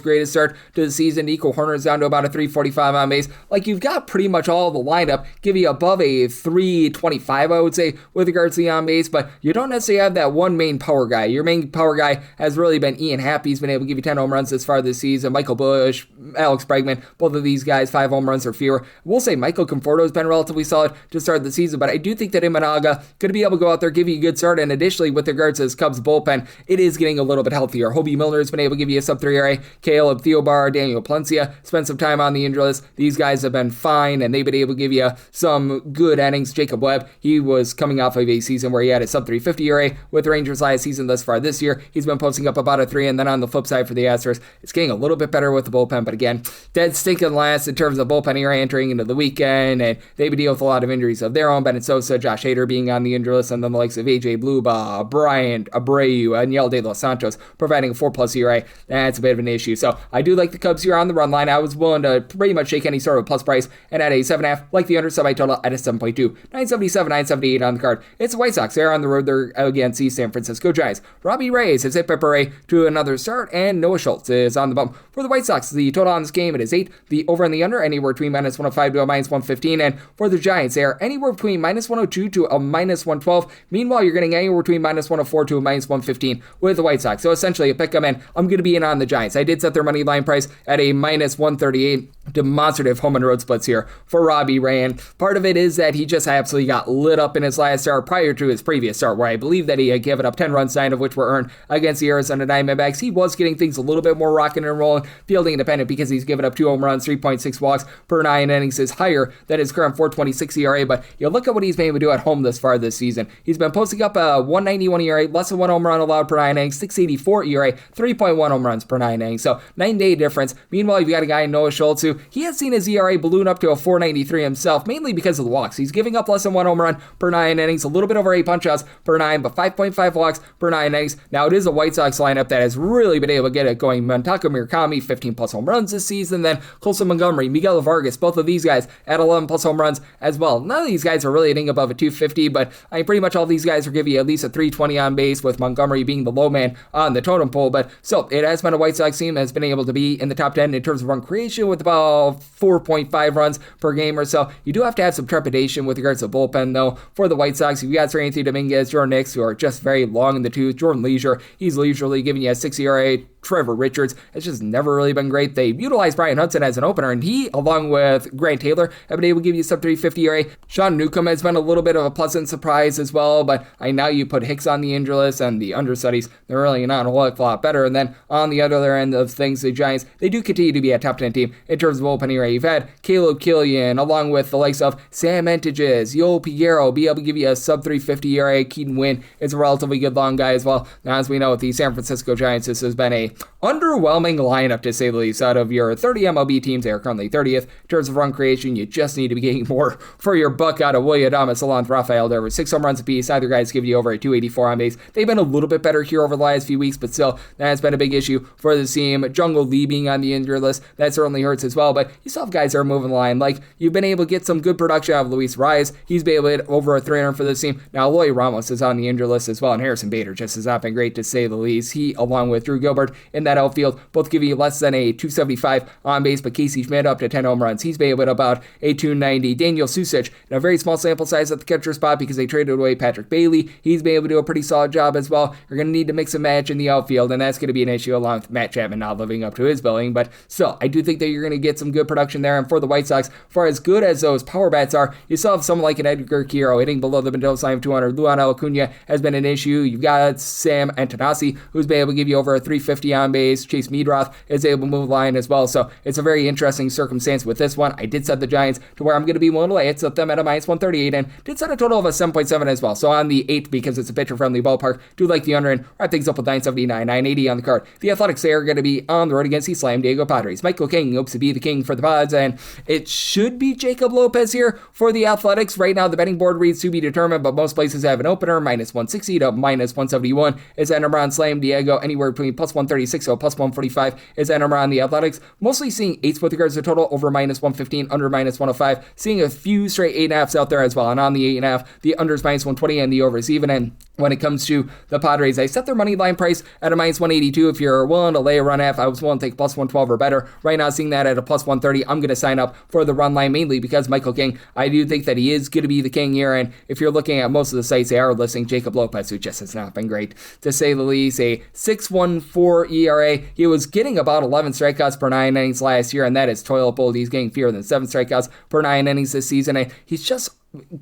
greatest start to the season. Nico Horner's down to about a 345 on base. Like, you've got pretty much all the lineup give you above a 325, I would say, with regards to the on base, but you don't necessarily have that one main power guy. Your main power guy has really been Ian Happ. He's been able to give you 10 home runs this far this season. Michael Busch, Alex Bregman, both of these guys, 5 home runs or fewer. We'll say Michael Conforto has been relatively solid to start the season, but I do think that Imanaga going to be able to go out there, give you a good start, and additionally, with regards to his Cubs bullpen, it is getting a little bit healthier. Hobie Milner has been able to give you a sub-3 ERA. Caleb Theobar, Daniel Palencia spent some time on the injury list. These guys have been fine, and they've been able to give you some good innings. Jacob Webb, he was coming off of a season where he had a sub-350 ERA with the Rangers last season. Thus far this year, he's been posting up about a 3, and then on the flip side for the Astros, it's getting a little bit better with the bullpen, but again, dead stinking last in terms of bullpen ERA entering into the weekend, and they've been dealing with a lot of injuries of their own. Bennett Sosa, Josh Hader being on the injury list, and then the likes of AJ Bluba, Bryant Abreu, and Yel De Los Santos providing a 4+ ERA. That's a bit of an issue. So I do like the Cubs here on the run line. I was willing to pretty much shake any sort of plus price, and at a 7.5, like the under semi total at a 7.2. 977, 978 on the card. It's the White Sox. They're on the road. They're against the San Francisco Giants. Robbie Reyes has hit Pepper to another start, and Noah Schultz is on the bump for the White Sox. The total on this game, it is 8. The over and the under, anywhere between -105 to a -115. And for the Giants, they are anywhere between -102 to a -112. Meanwhile, you're getting anywhere between -104 to a -115 with the White Sox. So essentially, a pick 'em in. I'm going to be in on the Giants. I did set their money line price at a -138. Demonstrative home and road splits here for Robbie Ray. Part of it is that he just absolutely got lit up in his last start prior to his previous start, where I believe that he had given up 10 runs, 9 of which were earned against the Arizona Diamondbacks. He was getting things a little bit more rocking and rolling, fielding independent, because he's given up 2 home runs, 3.6 walks per 9 innings, is higher than his current 4.26 ERA. But you look at what he's been able to do at home this far this season. He's been posting up a 191 ERA, less than 1 home run allowed per 9 innings, 684 ERA, 3.1 home runs per 9 innings. So 9-day difference. Meanwhile, you've got a guy in Noah Schultz who he has seen his ERA balloon up to a 4.93 himself, mainly because of the walks. He's giving up less than 1 home run per 9 innings, a little bit over 8 punch-outs per 9, but 5.5 walks per 9 innings. Now, it is a White Sox lineup that has really been able to get it going. Montaka Murakami, 15+ home runs this season. Then Colson Montgomery, Miguel Vargas, both of these guys at 11+ home runs as well. None of these guys are really hitting above a 250, but I mean, pretty much all these guys are giving you at least a 320 on base, with Montgomery being the low man on the totem pole. But so it has been a White Sox team that has been able to be in the top 10 in terms of run creation, with about 4.5 runs per game or so. You do have to have some trepidation with regards to bullpen, though, for the White Sox. You've got Seranthony Dominguez, Jordan Hicks, who are just very long in the tooth. Jordan Leisure, he's leisurely giving you a 6 ERA. Trevor Richards has just never really been great. They utilized Brian Hudson as an opener, and he, along with Grant Taylor, have been able to give you sub 350 ERA. Sean Newcomb has been a little bit of a pleasant surprise as well, but now you put Hicks on the injury list, and the understudies, they're really not a whole lot better. And then on the other end of things, the Giants, they do continue to be a top 10 team in terms of bullpen ERA. You've had Caleb Killian, along with the likes of Sam Entages, Yoel Piguero, be able to give you a sub 350 ERA. Keaton Wynn is a relatively good long guy as well. Now, as we know, with the San Francisco Giants, this has been a underwhelming lineup, to say the least. Out of your 30 MLB teams, they are currently 30th in terms of run creation. You just need to be getting more for your buck out of William Adames, along with Rafael Devers. 6 home runs apiece. Either guys give you over a 284 on base. They've been a little bit better here over the last few weeks, but still, that has been a big issue for the team. Jungle Lee being on the injury list, that certainly hurts as well, but you still have guys that are moving the line. Like, you've been able to get some good production out of Luis Reyes. He's been able to hit over a 300 for this team. Now, Eloy Ramos is on the injury list as well, and Harrison Bader just has not been great, to say the least. He, along with Drew Gilbert in that outfield, both give you less than a 275 on base, but Casey Schmidt up to 10 home runs. He's been able to about a 290. Daniel Susic, in a very small sample size at the catcher spot because they traded away Patrick Bailey. He's been able to do a pretty solid job as well. You're going to need to mix and match in the outfield, and that's going to be an issue, along with Matt Chapman not living up to his billing. But still, I do think that you're going to get some good production there. And for the White Sox, for as good as those power bats are, you still have someone like an Edgar Quiro hitting below the Mendoza line of 200. Luan Acuna has been an issue. You've got Sam Antonasi, who's been able to give you over a 350 on base. base. Chase Meadroth is able to move the line as well. So it's a very interesting circumstance with this one. I did set the Giants to where I'm going to be willing to lay it. Set them at a minus 138 and did set a total of a 7.7 as well. So on the 8th, because it's a pitcher-friendly ballpark, do like the under and wrap things up with 979, 980 on the card. The Athletics, they are going to be on the road against the Slam Diego Padres. Michael King hopes to be the king for the Pods, and it should be Jacob Lopez here for the Athletics. Right now, the betting board reads to be determined, but most places have an opener, minus 160 to minus 171 is that number on Slam Diego. Anywhere between plus 136 to plus 145 is that number on the Athletics. Mostly seeing 8s with regards to total, over minus 115, under minus 105. Seeing a few straight 8.5s out there as well, and on the 8.5, the unders minus 120 and the overs even. And when it comes to the Padres, I set their money line price at a minus 182. If you're willing to lay a run half, I was willing to take plus 112 or better. Right now, seeing that at a plus 130, I'm going to sign up for the run line mainly because Michael King, I do think that he is going to be the king here. And if you're looking at most of the sites, they are listing Jacob Lopez, who just has not been great, to say the least. A 6.14 ERA. He was getting about 11 strikeouts per 9 innings last year, and that is tolerable. He's getting fewer than 7 strikeouts per 9 innings this season. And he's just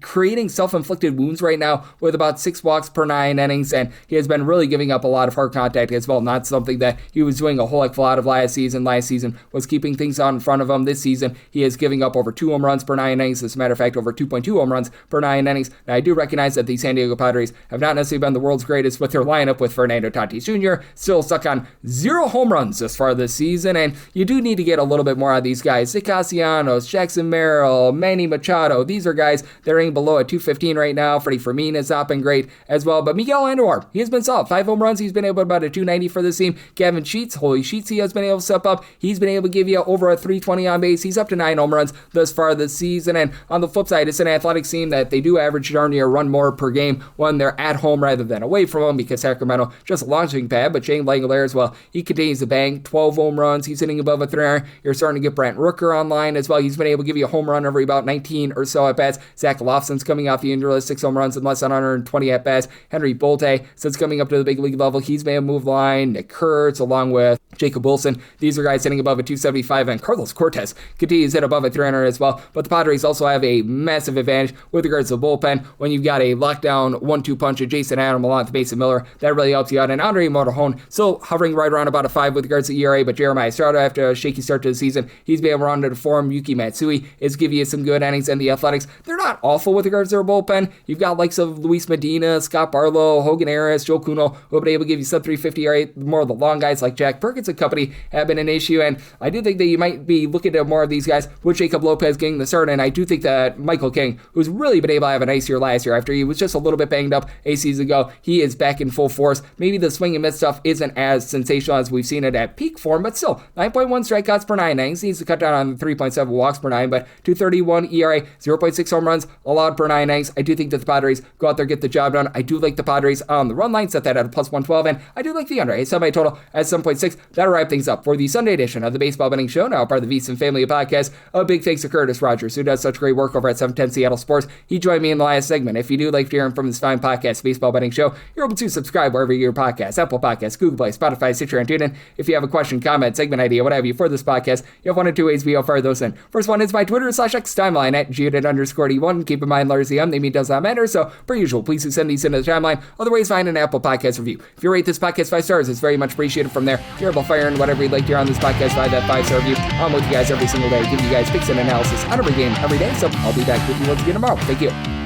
creating self-inflicted wounds right now with about 6 walks per 9 innings, and he has been really giving up a lot of hard contact as well. Not something that he was doing a whole heck of a lot of last season. Last season was keeping things out in front of him. This season, he is giving up over 2 home runs per 9 innings. As a matter of fact, over 2.2 home runs per 9 innings. Now, I do recognize that the San Diego Padres have not necessarily been the world's greatest with their lineup, with Fernando Tatis Jr. still stuck on 0 home runs thus far this season, and you do need to get a little bit more out of these guys. Nick Castellanos, Jackson Merrill, Manny Machado. These are guys that are in below at 215 right now. Freddie Fermin has not been great as well, but Miguel Andujar, he has been solid. 5 home runs, he's been able to about a 290 for this team. Gavin Sheets, holy Sheets, he has been able to step up. He's been able to give you over a 320 on base. He's up to 9 home runs thus far this season, and on the flip side, it's an Athletics team that they do average darn near run more per game when they're at home rather than away from home, because Sacramento just a launching pad, but Shane Langelier as well, he continues to bang. 12 home runs, he's hitting above a 300. You're starting to get Brent Rooker online as well. He's been able to give you a home run every about 19 or so at bats. Zach Lofson's coming off the injury list, 6 home runs and less than 120 at bats. Henry Bolte, since coming up to the big league level, he's been able to move line. Nick Kurtz, along with Jacob Wilson, these are guys hitting above a 275, and Carlos Cortez continues to hit above a 300 as well. But the Padres also have a massive advantage with regards to the bullpen when you've got a lockdown 1-2 punch of Jason Adam along with Mason Miller. That really helps you out. And Andre Motorhone still hovering right around about a 5 with regards to ERA, but Jeremiah Estrada, after a shaky start to the season, he's been able to run into form. Yuki Matsui is giving you some good innings, and the Athletics, they're not awful with regards to their bullpen. You've got likes of Luis Medina, Scott Barlow, Hogan Harris, Joe Kuno, who have been able to give you sub 350 ERA. More of the long guys like Jack Perkins and company have been an issue, and I do think that you might be looking at more of these guys with Jacob Lopez getting the start, and I do think that Michael King, who's really been able to have a nice year last year after he was just a little bit banged up a season ago, he is back in full force. Maybe the swing and miss stuff isn't as sensational as we've seen it at peak form, but still, 9.1 strikeouts per 9 innings. Needs to cut down on 3.7 walks per 9, but 231 ERA, 0.6 home runs allowed per 9 innings. I do think that the Padres go out there, get the job done. I do like the Padres on the run line, set that at a plus 112, and I do like the under. I set my total at 7.6. That'll wrap things up for the Sunday edition of the Baseball Betting Show, now part of the VSiN family of podcasts. A big thanks to Curtis Rogers, who does such great work over at 710 Seattle Sports. He joined me in the last segment. If you do like hearing from this fine podcast, Baseball Betting Show, you're able to subscribe wherever you get your podcasts, Apple Podcasts, Google Play, Spotify, Stitcher, and TuneIn. If you have a question, comment, segment idea, what have you for this podcast, you have one or two ways we fire those in. First one is my Twitter/X timeline at Judith_D1. Keep in mind, letters the name does not matter, so per usual, please do send these into the timeline. Other ways, find an Apple Podcast review. If you rate this podcast 5 stars, it's very much appreciated from there. You're able to fire in whatever you'd like to hear on this podcast by that 5-star review. I'm with you guys every single day, giving you guys picks and analysis on every game, every day, so I'll be back with you once again tomorrow. Thank you.